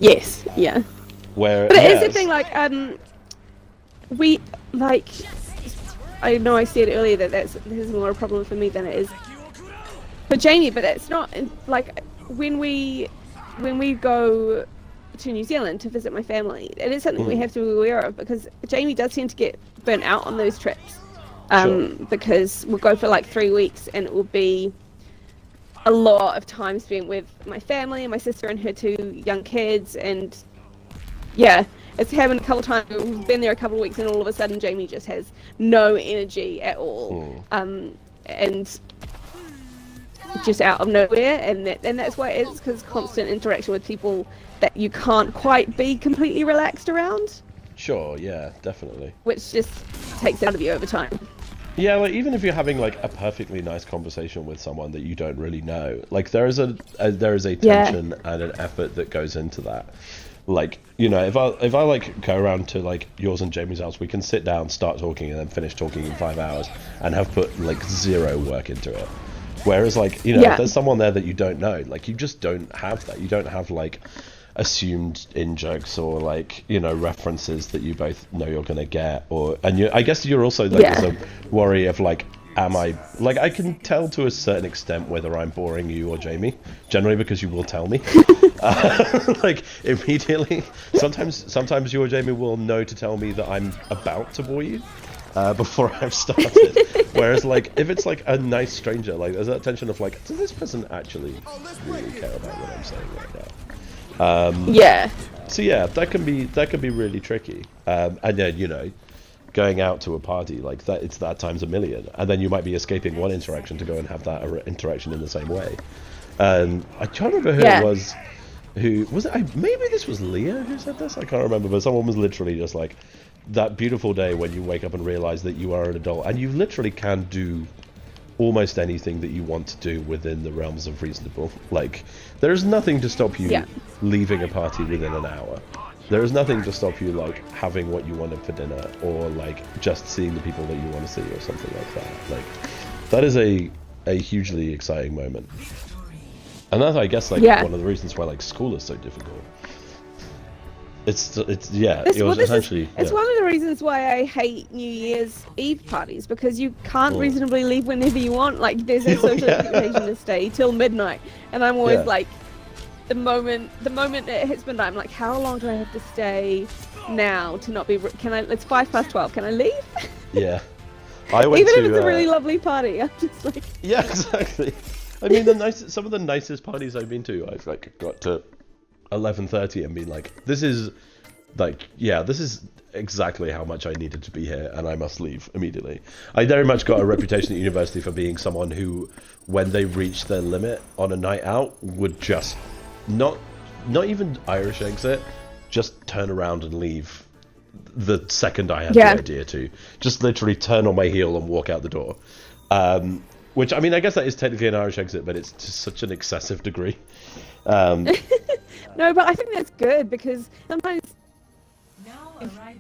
Speaker 2: Yes. Yeah.
Speaker 1: But
Speaker 2: it is the thing, like we like. I know I said earlier that this is more a problem for me than it is for Jamie, but it's not like when we go to New Zealand to visit my family, it is something we have to be aware of, because Jamie does tend to get burnt out on those trips. Because we'll go for like 3 weeks, and it will be a lot of time spent with my family and my sister and her 2 young kids, and it's happened a couple of times. We've been there a couple of weeks, and all of a sudden Jamie just has no energy at all, and just out of nowhere, and that's why it's because constant interaction with people that you can't quite be completely relaxed around.
Speaker 1: Sure, yeah, definitely.
Speaker 2: Which just takes it out of you over time.
Speaker 1: Yeah, like even if you're having like a perfectly nice conversation with someone that you don't really know, like there is a tension and an effort that goes into that. Like, you know, if I like go around to like yours and Jamie's house, we can sit down, start talking, and then finish talking in 5 hours and have put like 0 work into it. Whereas like, you know, if there's someone there that you don't know, like you just don't have that. You don't have like assumed in-jokes or like, you know, references that you both know you're gonna get, I guess you're also like there's a worry of like, am I, like I can tell to a certain extent whether I'm boring you or Jamie, generally because you will tell me. Like immediately. Sometimes you or Jamie will know to tell me that I'm about to bore you before I've started. Whereas like if it's like a nice stranger, like there's that tension of like, does this person actually really care about what I'm saying right now? So yeah, that can be really tricky. And then, you know, going out to a party like that, it's that times a million, and then you might be escaping one interaction to go and have that interaction in the same way. I can't remember who it was. Who was it? Maybe this was Leah who said this. I can't remember, but someone was literally just like, that beautiful day when you wake up and realize that you are an adult and you literally can do almost anything that you want to do within the realms of reasonable. Like, there's nothing to stop you leaving a party within an hour. There is nothing to stop you like having what you wanted for dinner, or like just seeing the people that you want to see, or something like that. Like, that is a hugely exciting moment. And that's, I guess, like one of the reasons why like school is so difficult. It's yeah. It was essentially.
Speaker 2: It's one of the reasons why I hate New Year's Eve parties, because you can't reasonably leave whenever you want. Like there's a social expectation to stay till midnight, and I'm always like, the moment it hits midnight, I'm like, how long do I have to stay now to not be? Can I? It's 12:05. Can I leave?
Speaker 1: Yeah, I went
Speaker 2: even
Speaker 1: to,
Speaker 2: if it's a really lovely party. I'm just like.
Speaker 1: Yeah, exactly. I mean, some of the nicest parties I've been to, I've like got to 11:30 and been like, this is exactly how much I needed to be here, and I must leave immediately. I very much got a reputation at university for being someone who, when they reached their limit on a night out, would just not even Irish exit, just turn around and leave the second I had the idea to. Just literally turn on my heel and walk out the door. Which, I mean, I guess that is technically an Irish exit, but it's to such an excessive degree.
Speaker 2: No, but I think that's good, because sometimes,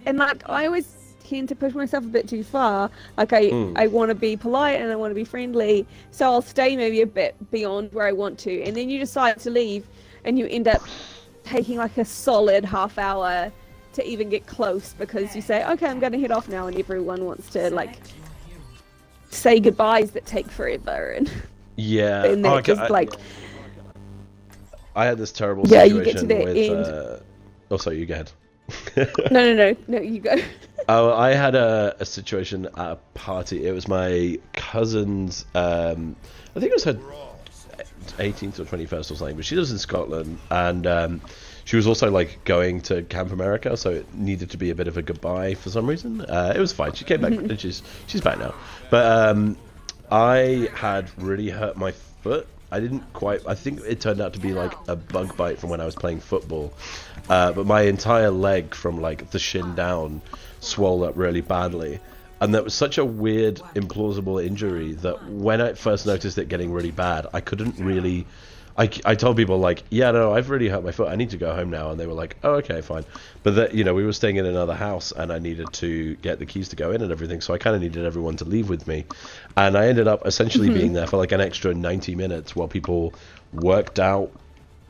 Speaker 2: and like I always tend to push myself a bit too far. Like I want to be polite and I want to be friendly, so I'll stay maybe a bit beyond where I want to, and then you decide to leave, and you end up taking like a solid half hour to even get close, because you say, okay, I'm going to head off now, and everyone wants to like say goodbyes that take forever, and and then
Speaker 1: I had this terrible situation
Speaker 2: you get to the
Speaker 1: with
Speaker 2: end.
Speaker 1: Oh, sorry, you go ahead.
Speaker 2: No, you go.
Speaker 1: Oh, I had a situation at a party. It was my cousin's, I think it was her 18th or 21st or something, but she lives in Scotland, and she was also like going to Camp America, so it needed to be a bit of a goodbye for some reason. It was fine. She came back, and she's back now. But I had really hurt my foot. I think it turned out to be like a bug bite from when I was playing football. But my entire leg from like the shin down swelled up really badly. And that was such a weird, implausible injury that when I first noticed it getting really bad, I couldn't really... I told people like, yeah, no, I've really hurt my foot. I need to go home now. And they were like, oh, okay, fine. But that, we were staying in another house, and I needed to get the keys to go in and everything. So I kind of needed everyone to leave with me. And I ended up essentially being there for like an extra 90 minutes while people worked out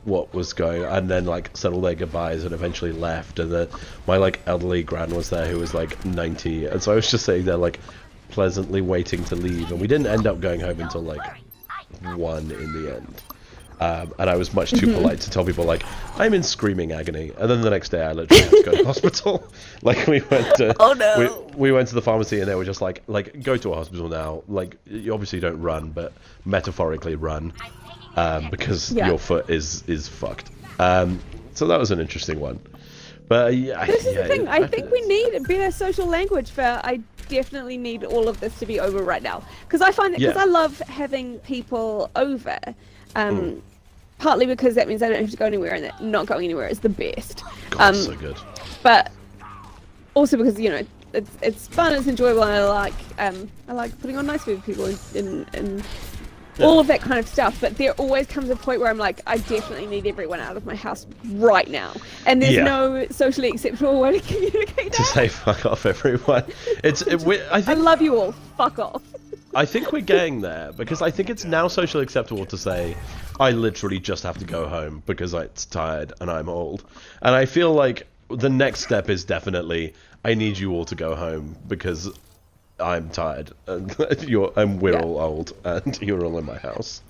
Speaker 1: what was going on, and then like settled their goodbyes and eventually left. And then my like elderly gran was there, who was like 90. And so I was just sitting there like pleasantly waiting to leave. And we didn't end up going home until like 1 in the end. And I was much too polite to tell people like, I'm in screaming agony. And then the next day I literally had to go to hospital. Like we went to we went to the pharmacy, and they were just like go to a hospital now. Like you obviously don't run, but metaphorically run, because your foot is fucked. So that was an interesting one. But
Speaker 2: this is the thing. I think we need a better social language for. I definitely need all of this to be over right now, because I find that because I love having people over. Partly because that means I don't have to go anywhere, and that not going anywhere is the best.
Speaker 1: God, so good.
Speaker 2: But also because it's fun, it's enjoyable, and I like putting on nice food for people and all of that kind of stuff. But there always comes a point where I'm like, I definitely need everyone out of my house right now, and there's no socially acceptable way to communicate that.
Speaker 1: To say fuck off, everyone. I
Speaker 2: love you all. Fuck off.
Speaker 1: I think we're getting there, because I think it's now socially acceptable to say, I literally just have to go home because it's tired and I'm old. And I feel like the next step is definitely, I need you all to go home because I'm tired and we're all old and you're all in my house.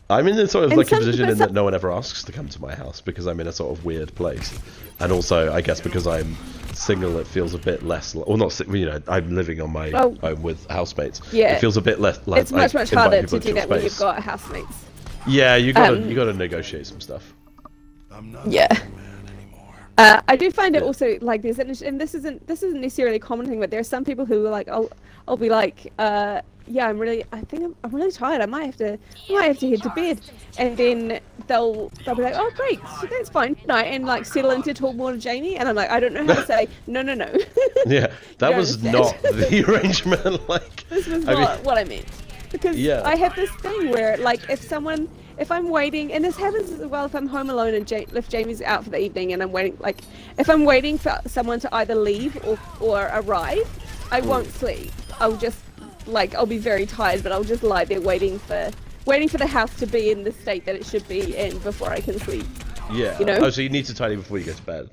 Speaker 1: I'm in a sort of lucky position in that no one ever asks to come to my house because I'm in a sort of weird place. And also, I guess because I'm single, it feels a bit less... Or not, I'm living on my own with housemates. Yeah. It feels a bit less...
Speaker 2: It's much harder to do that when you've got housemates.
Speaker 1: Yeah, you gotta negotiate some stuff.
Speaker 2: Yeah. I do find it also like there's and this isn't necessarily a common thing, but there are some people who are like I'll be like I'm really tired. I might have to head to bed, and then they'll be like, oh great, so that's fine, night, and like settle into talk more to Jamie, and I'm like, I don't know how to say no.
Speaker 1: Yeah, that was not the arrangement. Like
Speaker 2: this was not what I meant, because I have this thing where like if I'm waiting, and this happens as well if I'm home alone and if Jamie's out for the evening and I'm waiting, like if I'm waiting for someone to either leave or arrive, I won't sleep. I'll just I'll be very tired, but I'll just lie there waiting for the house to be in the state that it should be in before I can sleep.
Speaker 1: Yeah. Oh, so you need to tidy before you go to bed.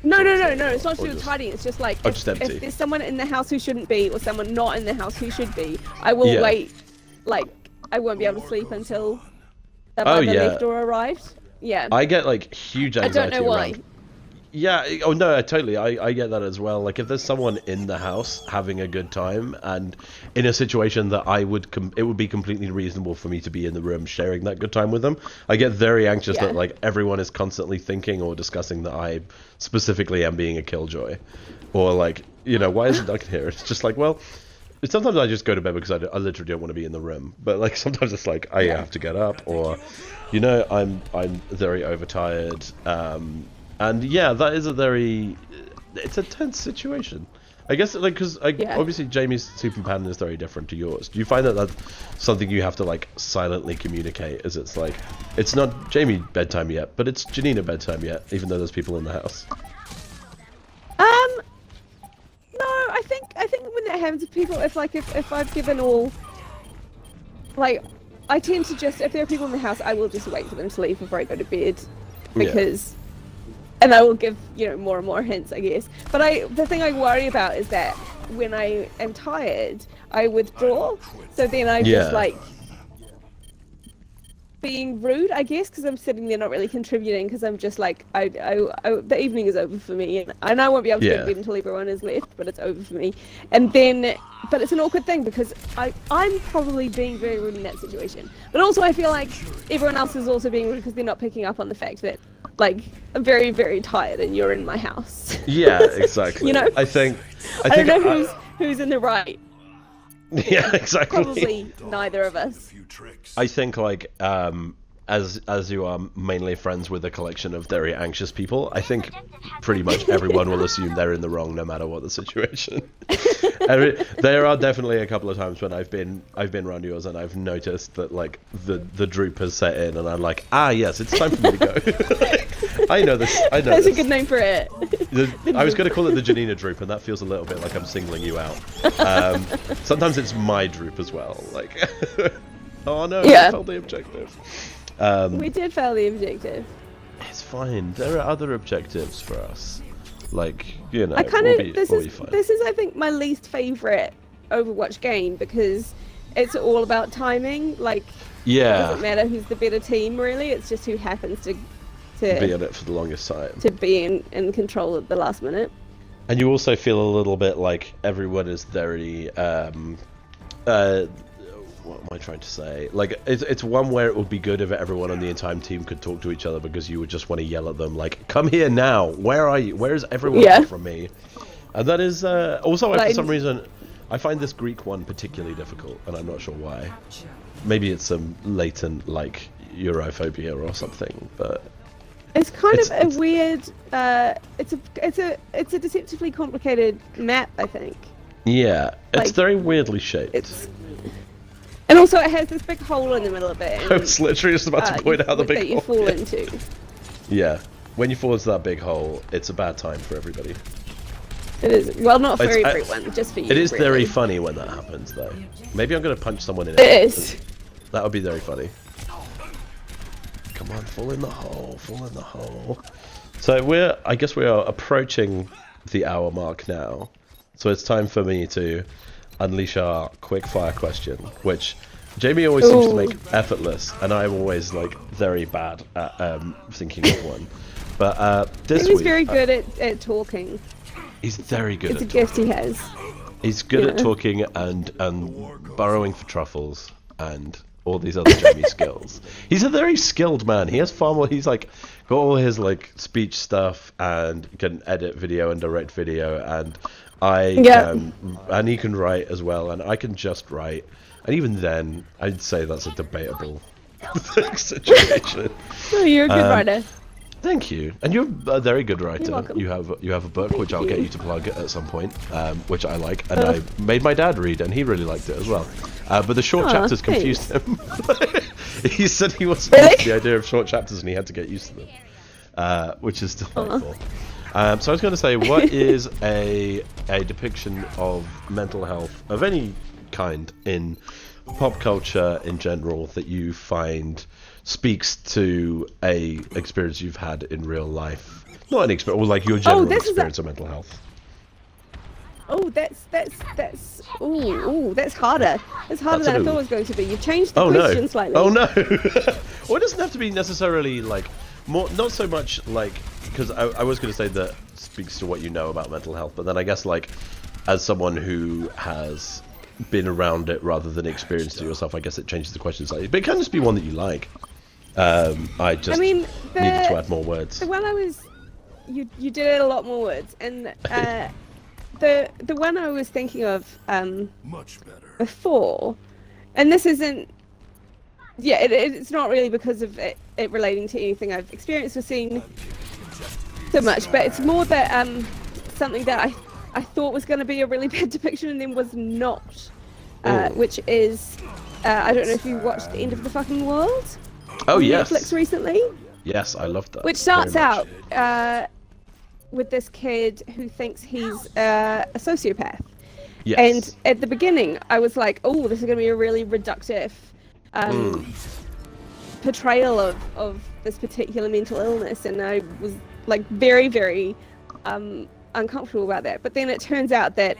Speaker 2: No. It's not to do with tidying. It's just like
Speaker 1: just empty.
Speaker 2: if there's someone in the house who shouldn't be, or someone not in the house who should be, I will wait. Like I won't be able to sleep until they've either left or arrived. Yeah.
Speaker 1: I get like huge anxiety.
Speaker 2: I don't know why.
Speaker 1: Around. Yeah. Oh no, I get that as well. Like if there's someone in the house having a good time, and in a situation that it would be completely reasonable for me to be in the room sharing that good time with them, I get very anxious that like everyone is constantly thinking or discussing that I specifically am being a killjoy, or like, you know, why isn't Duncan here? It's just like, well, sometimes I just go to bed because I literally don't want to be in the room, but like sometimes it's like I have to get up, or, you know, I'm very overtired. And yeah, that is it's a tense situation. I guess, like, because obviously Jamie's sleeping pattern is very different to yours. Do you find that that's something you have to, like, silently communicate, as it's like, it's not Jamie bedtime yet, but it's Janina bedtime yet, even though there's people in the house?
Speaker 2: No, I think when that happens to people, if I've given all, like, I tend to just, if there are people in the house, I will just wait for them to leave before I go to bed, because... And I will give, you know, more and more hints, I guess. But the thing I worry about is that when I am tired, I withdraw. So then I'm just like being rude, I guess, because I'm sitting there not really contributing, because I'm just like, the evening is over for me, and I won't be able to get to bed until everyone is left, but it's over for me. And then, but it's an awkward thing because I'm probably being very rude in that situation. But also I feel like everyone else is also being rude because they're not picking up on the fact that, like, I'm very, very tired and you're in my house. Yeah,
Speaker 1: exactly.
Speaker 2: You know?
Speaker 1: I think
Speaker 2: I don't know who's in the right.
Speaker 1: Yeah, exactly.
Speaker 2: Probably neither of us.
Speaker 1: I think, like, as you are mainly friends with a collection of very anxious people, I think pretty much everyone will assume they're in the wrong no matter what the situation. There are definitely a couple of times when I've been around yours and I've noticed that, like, the droop has set in, and I'm like, yes, it's time for me to go. I know this.
Speaker 2: That's a good name for it.
Speaker 1: I was going to call it the Janina droop, and that feels a little bit like I'm singling you out. Sometimes it's my droop as well. Like, oh no, we failed the objective.
Speaker 2: We did fail the objective.
Speaker 1: It's fine. There are other objectives for us. Like, you know,
Speaker 2: this is I think my least favorite Overwatch game, because it's all about timing. Like, it doesn't matter who's the better team, really. It's just who happens to be in it for the longest time, to be in control at the last minute.
Speaker 1: And you also feel a little bit like everyone is very what am I trying to say? Like, it's one where it would be good if everyone on the entire team could talk to each other, because you would just want to yell at them, like, come here now, where are you, where is everyone from me? And that is also, for some reason, I find this Greek one particularly difficult, and I'm not sure why. Maybe it's some latent, like, Europhobia or something, but
Speaker 2: it's kind of a weird, it's a deceptively complicated map, I think.
Speaker 1: Yeah, it's very weirdly shaped.
Speaker 2: And also it has this big hole in the middle of it.
Speaker 1: I was literally just about to point out the big hole.
Speaker 2: That you fall into.
Speaker 1: Yeah, when you fall into that big hole, it's a bad time for everybody.
Speaker 2: It is. Well, not for everyone, just for you.
Speaker 1: It is very funny when that happens, though. Maybe I'm going to punch someone in it.
Speaker 2: It is.
Speaker 1: That would be very funny. Come on, fall in the hole, fall in the hole. So I guess we are approaching the hour mark now. So it's time for me to unleash our quickfire question, which Jamie always seems to make effortless, and I'm always, like, very bad at thinking of one. But this week... He's
Speaker 2: very good at talking.
Speaker 1: He's very good at talking.
Speaker 2: It's a gift he has.
Speaker 1: He's good at talking and burrowing for truffles and all these other Jamie skills. He's a very skilled man. He has far more... He's, like, got all his, like, speech stuff and can edit video and direct video, and and he can write as well, and I can just write, and even then I'd say that's a debatable situation.
Speaker 2: Oh, you're a good writer.
Speaker 1: Thank you, and you're a very good writer.
Speaker 2: You're welcome.
Speaker 1: You have a book which I'll get you to plug at some point, which I like, and I made my dad read, and he really liked it as well. But the short chapters confused him. He said he wasn't used to the idea of short chapters, and he had to get used to them, which is delightful. So I was going to say, what is a depiction of mental health of any kind in pop culture in general that you find speaks to a experience you've had in real life? Not an experience, or like your general experience of mental health.
Speaker 2: Oh, that's harder. It's harder than I thought it was going to be. You've changed the question slightly.
Speaker 1: Oh no! Well, it doesn't have to be necessarily like more. Not so much like, because I was going to say that speaks to what you know about mental health, but then I guess like as someone who has been around it rather than experienced it yourself, I guess it changes the question slightly. But it can just be one that you like. I needed to add more words.
Speaker 2: The one I was, you did add a lot more words, and the one I was thinking of
Speaker 3: much better
Speaker 2: before, and this isn't, it's not really because of it relating to anything I've experienced or seen so much, but it's more that something that I thought was going to be a really bad depiction and then was not, which is I don't know if you watched The End of the Fucking World.
Speaker 1: Oh yes.
Speaker 2: Netflix recently.
Speaker 1: Yes, I loved that.
Speaker 2: Which starts out with this kid who thinks he's a sociopath.
Speaker 1: Yes.
Speaker 2: And at the beginning, I was like, "Oh, this is going to be a really reductive portrayal of this particular mental illness," and I was like very, very uncomfortable about that. But then it turns out that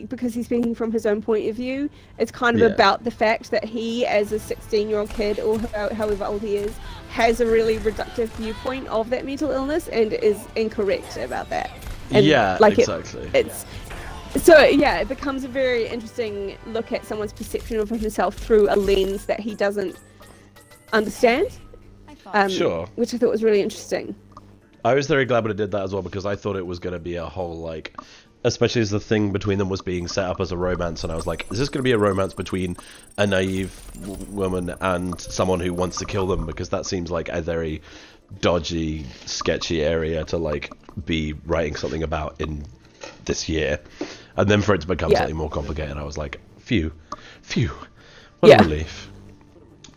Speaker 2: because he's speaking from his own point of view, it's kind of about the fact that he, as a 16-year-old kid, or however old he is, has a really reductive viewpoint of that mental illness and is incorrect about that. And
Speaker 1: exactly.
Speaker 2: It becomes a very interesting look at someone's perception of himself through a lens that he doesn't understand.
Speaker 1: Sure.
Speaker 2: Which I thought was really interesting.
Speaker 1: I was very glad when it did that as well, because I thought it was going to be a whole, like, especially as the thing between them was being set up as a romance, and I was like, is this going to be a romance between a naive woman and someone who wants to kill them? Because that seems like a very dodgy, sketchy area to, like, be writing something about in this year. And then for it to become something more complicated, I was like, phew, what a relief.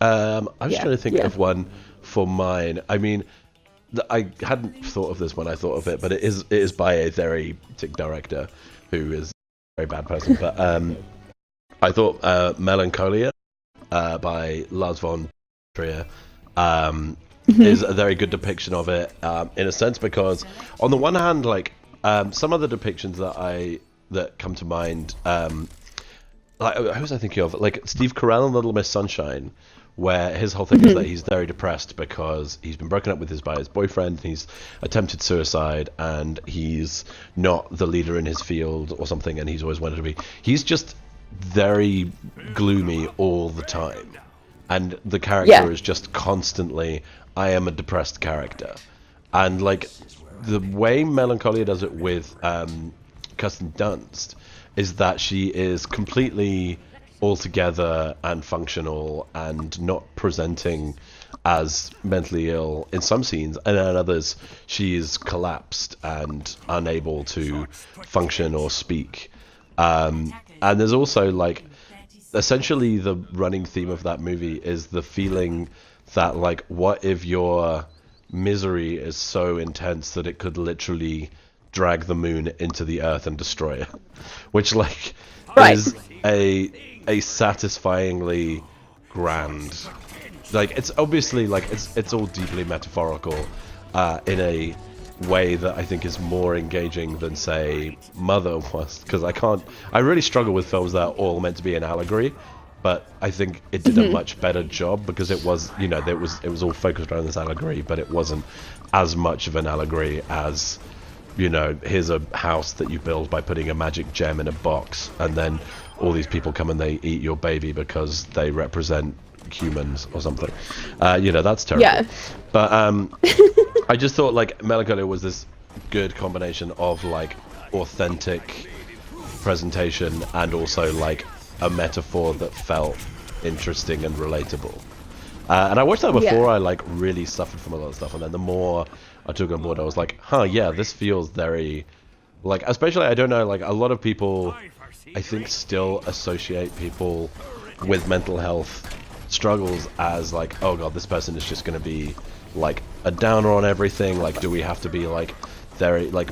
Speaker 1: I was trying to think of one for mine. I mean, I hadn't thought of this when I thought of it, but it is by a very sick director who is a very bad person. But I thought Melancholia by Lars von Trier is a very good depiction of it, in a sense, because on the one hand, like some of the depictions that come to mind, like who was I thinking of? Like Steve Carell in Little Miss Sunshine, where his whole thing is that he's very depressed because he's been broken up with by his boyfriend, he's attempted suicide, and he's not the leader in his field or something, and he's always wanted to be. He's just very gloomy all the time, and the character is just constantly, I am a depressed character. And like the way Melancholia does it with Kirsten Dunst is that she is completely altogether and functional and not presenting as mentally ill in some scenes, and in others she is collapsed and unable to function or speak. And there's also, like, essentially the running theme of that movie is the feeling that, like, what if your misery is so intense that it could literally drag the moon into the earth and destroy it, which, like, is a satisfyingly grand, like, it's obviously, like, it's all deeply metaphorical in a way that I think is more engaging than, say, Mother was, because I really struggle with films that are all meant to be an allegory, but I think it did a much better job, because it was, you know, it was all focused around this allegory, but it wasn't as much of an allegory as, you know, here's a house that you build by putting a magic gem in a box, and then all these people come and they eat your baby because they represent humans or something. You know, that's terrible. Yeah. But I just thought, like, Melancholia was this good combination of, like, authentic presentation and also, like, a metaphor that felt interesting and relatable. And I watched that before I, like, really suffered from a lot of stuff, and then the more I took on board, I was like, this feels very, like, especially, I don't know, like, a lot of people, I think, still associate people with mental health struggles as, like, oh god, this person is just going to be, like, a downer on everything, like, do we have to be, like, very, like,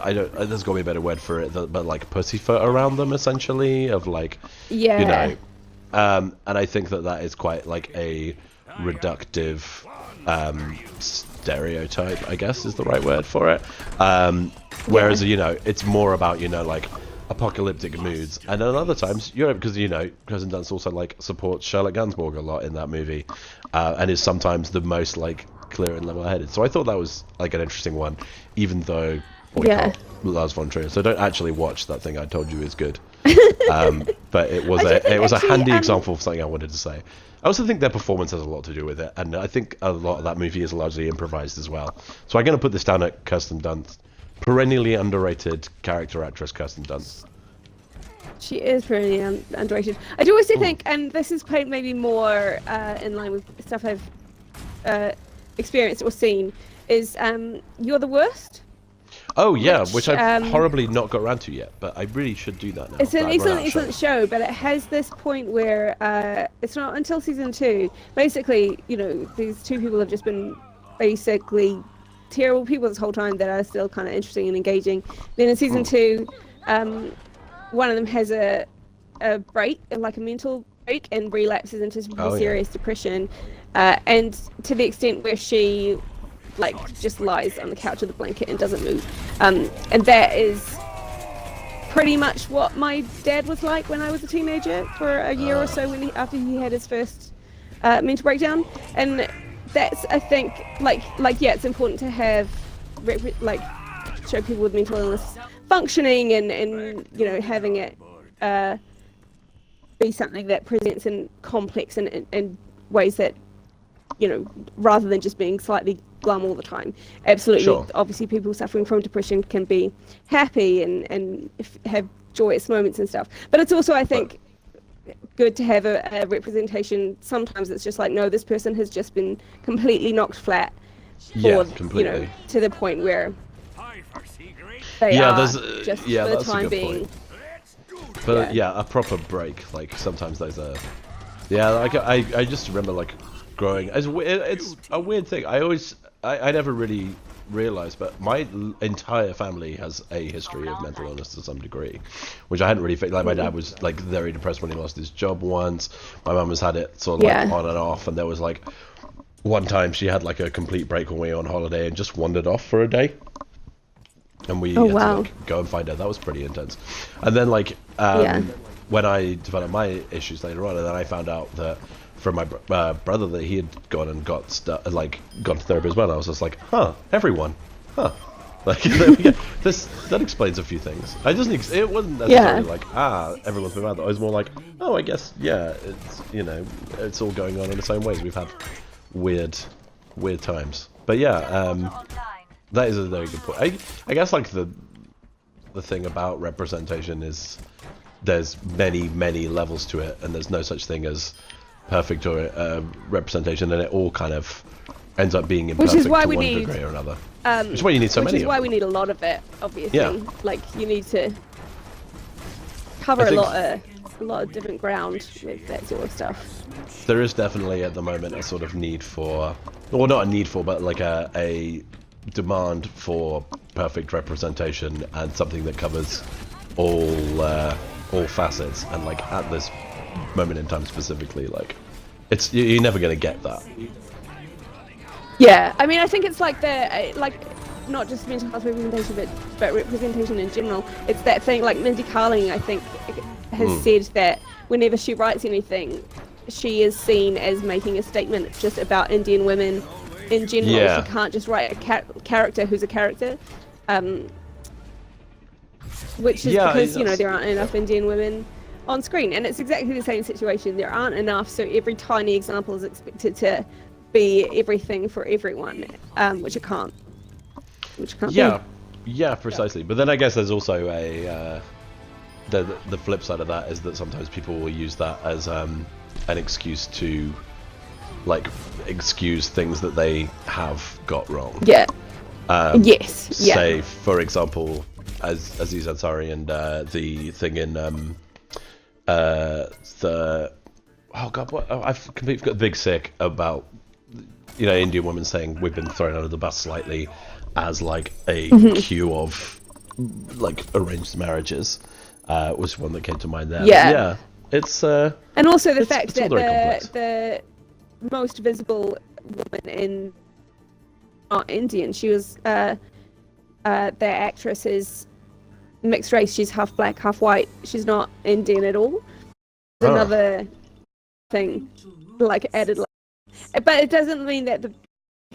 Speaker 1: I don't, there's got to be a better word for it, but, like, pussyfoot around them, essentially, of, like, you know, And I think that is quite like a reductive stereotype, I guess is the right word for it. Whereas it's more about like apocalyptic moods, and then other times because Kirsten Dunst also like supports Charlotte Gainsbourg a lot in that movie, and is sometimes the most like clear and level-headed. So I thought that was like an interesting one, even though Lars von Trier. So don't actually watch that thing I told you is good. But it was a handy example of something I wanted to say. I also think their performance has a lot to do with it, and I think a lot of that movie is largely improvised as well. So I'm going to put this down at Kirsten Dunst. Perennially underrated character actress Kirsten Dunst.
Speaker 2: She is pretty underrated. I do also think, and this is maybe more in line with stuff I've experienced or seen, is You're the Worst.
Speaker 1: Oh yeah, which I've horribly not got around to yet, but I really should do that now.
Speaker 2: It's an excellent show, but it has this point where it's not until season 2. Basically, these two people have just been basically terrible people this whole time that are still kind of interesting and engaging. Then in season 2, one of them has a break, like a mental break, and relapses into some serious depression, and to the extent where she just lies on the couch with a blanket and doesn't move, and that is pretty much what my dad was like when I was a teenager for a year or so after he had his first mental breakdown. And that's, I think, it's important to have show people with mental illness functioning and having it be something that presents in complex and ways that rather than just being slightly glum all the time. Absolutely. Sure. Obviously people suffering from depression can be happy and have joyous moments and stuff, but it's also, I think, good to have a representation. Sometimes it's just like, no, this person has just been completely knocked flat completely. To the point where they are just for the time being.
Speaker 1: But a proper break, sometimes those are I just remember growing, it's a weird thing. I never really realized, but my entire family has a history of mental illness to some degree, which I hadn't really figured. My dad was very depressed when he lost his job once. My mum has had it sort of on and off, and there was one time she had a complete break when we were on holiday and just wandered off for a day, and we had to go and find her. That was pretty intense. And then when I developed my issues later on, and then I found out that from my brother that he had gone and gone to therapy as well. And I was just everyone, there we go. That explains a few things. It wasn't necessarily everyone's been mad. It was more I guess it's it's all going on in its own ways. We've had weird times, but that is a very good point. I guess the thing about representation is there's many levels to it, and there's no such thing as perfect or representation, and it all kind of ends up being imperfect to one degree or another. Which is why you need so many.
Speaker 2: Which is why we need a lot of it, obviously. Yeah. You need to cover a lot of different ground with that sort of stuff.
Speaker 1: There is definitely at the moment a sort of need for, or not a need for, but a demand for perfect representation and something that covers all facets, and at this moment in time specifically, you're never going to get that.
Speaker 2: I mean, I think it's not just mental health representation, but representation in general. It's that thing, Mindy Kaling, I think, has said that whenever she writes anything, she is seen as making a statement just about Indian women in general. She can't just write a character who's a character, which is because there aren't enough Indian women on screen, and it's exactly the same situation. There aren't enough, so every tiny example is expected to be everything for everyone, which it can't.
Speaker 1: Yeah, precisely. But then I guess there's also the flip side of that is that sometimes people will use that as an excuse to excuse things that they have got wrong. Say, for example, as Aziz Ansari and the thing in I've completely forgot Big Sick about Indian women saying we've been thrown under the bus slightly as a cue of arranged marriages was one that came to mind there. It's
Speaker 2: and also the fact
Speaker 1: it's all very complex.
Speaker 2: that the most visible woman in not Indian, she was the actress is mixed race. She's half black, half white. She's not Indian at all. Another thing, like added. But it doesn't mean that the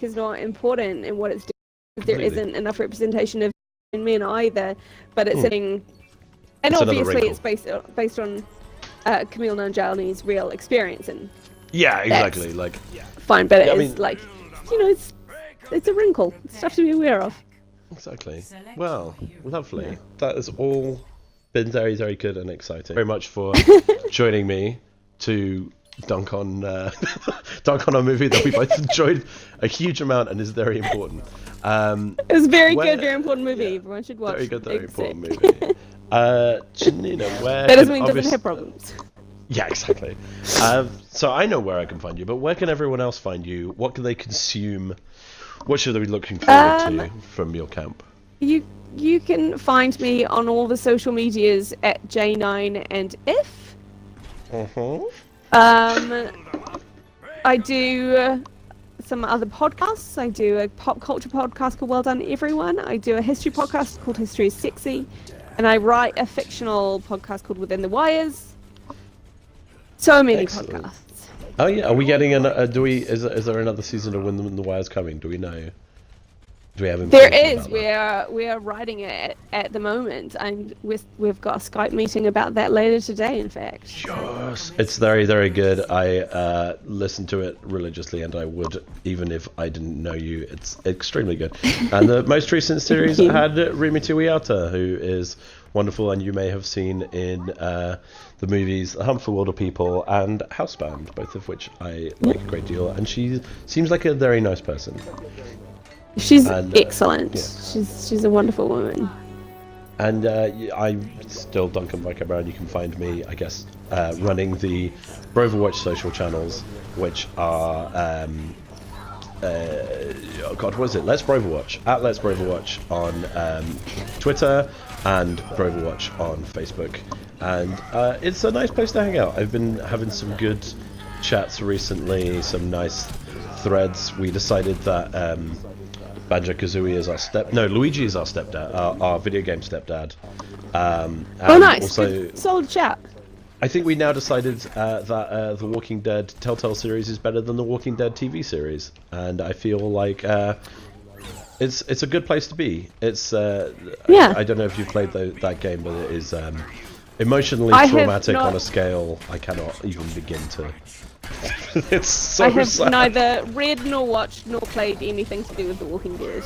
Speaker 2: is not important in what it's doing. There isn't enough representation of men either. But it's saying, and obviously it's based on Camille Nanjiani's real experience, and
Speaker 1: exactly.
Speaker 2: Fine, but it is like, it's a wrinkle. It's stuff to be aware of.
Speaker 1: Exactly. Well, lovely. Yeah. That has all been very, very good and exciting. Very much for joining me to dunk on a movie that we both enjoyed a huge amount and is very important.
Speaker 2: It was very good, very important movie. Yeah, everyone should watch.
Speaker 1: Very good, very important movie. Janina, where
Speaker 2: that doesn't mean it doesn't have problems.
Speaker 1: Yeah, exactly. So I know where I can find you, but where can everyone else find you? What can they consume? What should they be looking forward to from your camp?
Speaker 2: You can find me on all the social medias at J9 and If. I do some other podcasts. I do a pop culture podcast called Well Done Everyone. I do a history podcast called History is Sexy. And I write a fictional podcast called Within the Wires. So many podcasts.
Speaker 1: Oh yeah, are we getting is there another season of Within the Wires coming? Do we know? Do we have
Speaker 2: There is. We are writing it at the moment. We've got a Skype meeting about that later today, in fact.
Speaker 1: Yes, it's very, very good. I listen to it religiously, and I would even if I didn't know you. It's extremely good. And the most recent series had Rimi Tuiata, who is wonderful, and you may have seen in the movies The Hunt for Wilder People and Housebound, both of which I like a great deal. And she seems like a very nice person.
Speaker 2: She's excellent. Yeah. She's a wonderful woman.
Speaker 1: And I'm still Duncan by Brown. You can find me, I guess, running the BROverwatch social channels, which are what was it? Let's BROverwatch at Let's BROverwatch on Twitter and BROverwatch on Facebook. And it's a nice place to hang out. I've been having some good chats recently, some nice threads. We decided that Banjo-Kazooie is Luigi is our stepdad, our video game stepdad.
Speaker 2: Nice. Also, solid chat.
Speaker 1: I think we now decided that the Walking Dead Telltale series is better than the Walking Dead TV series, and I feel like it's a good place to be. It's I don't know if you've played that game, but it is emotionally traumatic on a scale I cannot even begin to. It's so sad.
Speaker 2: Neither read nor watched nor played anything to do with The Walking Dead.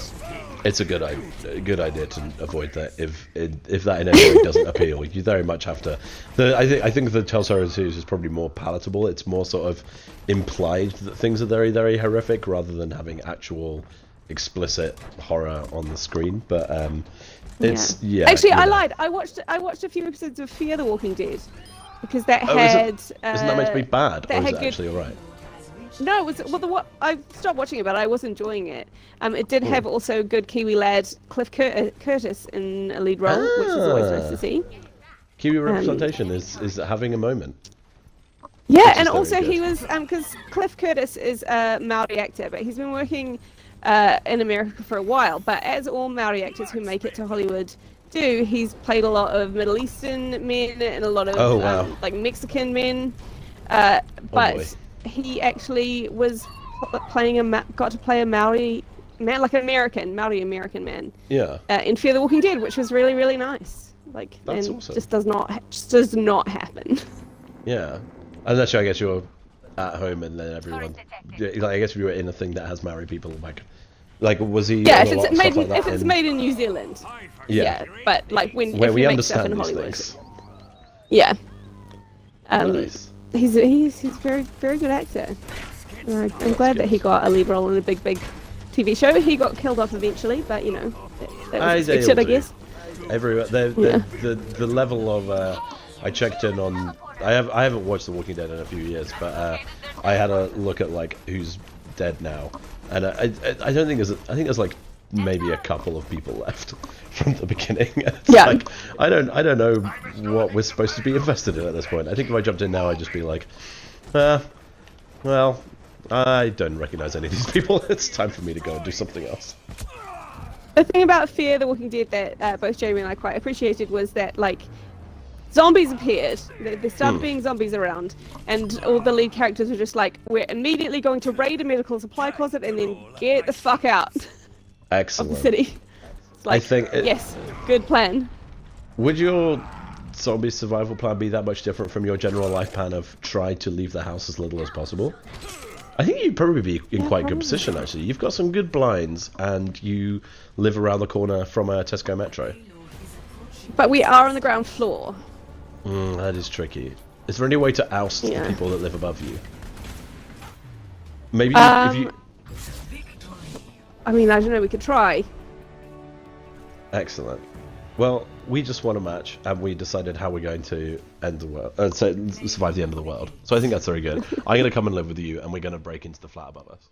Speaker 1: It's a good idea to avoid that if that in any way doesn't appeal. You very much have to. I think the Telltale series is probably more palatable. It's more sort of implied that things are very, very horrific rather than having actual explicit horror on the screen. But Actually, I lied.
Speaker 2: I watched a few episodes of Fear the Walking Dead. Because that
Speaker 1: isn't that meant to be bad, or is it actually alright?
Speaker 2: No, it was I stopped watching it, but I was enjoying it. It did have also good Kiwi lad Cliff Curtis in a lead role, which is always nice to see.
Speaker 1: Kiwi representation is having a moment.
Speaker 2: Yeah, and also he was because Cliff Curtis is a Maori actor, but he's been working in America for a while. But as all Maori actors who make it to Hollywood do, he's played a lot of Middle Eastern men and a lot of like Mexican men, but he actually was got to play a Maori man, like an Maori American man.
Speaker 1: Yeah.
Speaker 2: In Fear the Walking Dead, which was really, really nice. Like,
Speaker 1: that's
Speaker 2: and
Speaker 1: awesome.
Speaker 2: just does not happen.
Speaker 1: Yeah, unless I guess you're at home and then everyone. Like, I guess if you were in a thing that has Maori people, like was he?
Speaker 2: Yeah, if it's made in New Zealand.
Speaker 1: Yeah.
Speaker 2: But like
Speaker 1: where
Speaker 2: if
Speaker 1: we
Speaker 2: you
Speaker 1: understand
Speaker 2: make stuff in
Speaker 1: these
Speaker 2: Hollywood.
Speaker 1: things.
Speaker 2: Yeah.
Speaker 1: Nice.
Speaker 2: He's a very, very good actor. I'm glad that he got a lead role in a big TV show. He got killed off eventually, but that was expected, I guess.
Speaker 1: The level of I checked in on. I haven't watched The Walking Dead in a few years, but I had a look at like who's dead now, and I don't think there's. I think there's like maybe a couple of people left from the beginning. It's
Speaker 2: Yeah.
Speaker 1: like, I don't know what we're supposed to be invested in at this point. I think if I jumped in now, I'd just be like, well, I don't recognize any of these people. It's time for me to go and do something else.
Speaker 2: The thing about Fear the Walking Dead that both Jamie and I quite appreciated was that, like, zombies appeared. There started being zombies around, and all the lead characters were just like, we're immediately going to raid a medical supply closet and then get the fuck out
Speaker 1: Excellent.
Speaker 2: of the city. It's like,
Speaker 1: I think
Speaker 2: yes, good plan.
Speaker 1: Would your zombie survival plan be that much different from your general life plan of try to leave the house as little as possible? I think you'd probably be in quite good position, actually. You've got some good blinds, and you live around the corner from a Tesco Metro.
Speaker 2: But we are on the ground floor.
Speaker 1: That is tricky. Is there any way to oust the people that live above you? Maybe if you...
Speaker 2: I mean, I don't know, we could try.
Speaker 1: Excellent. Well, we just won a match, and we decided how we're going to end the world, survive the end of the world. So I think that's very good. I'm going to come and live with you, and we're going to break into the flat above us.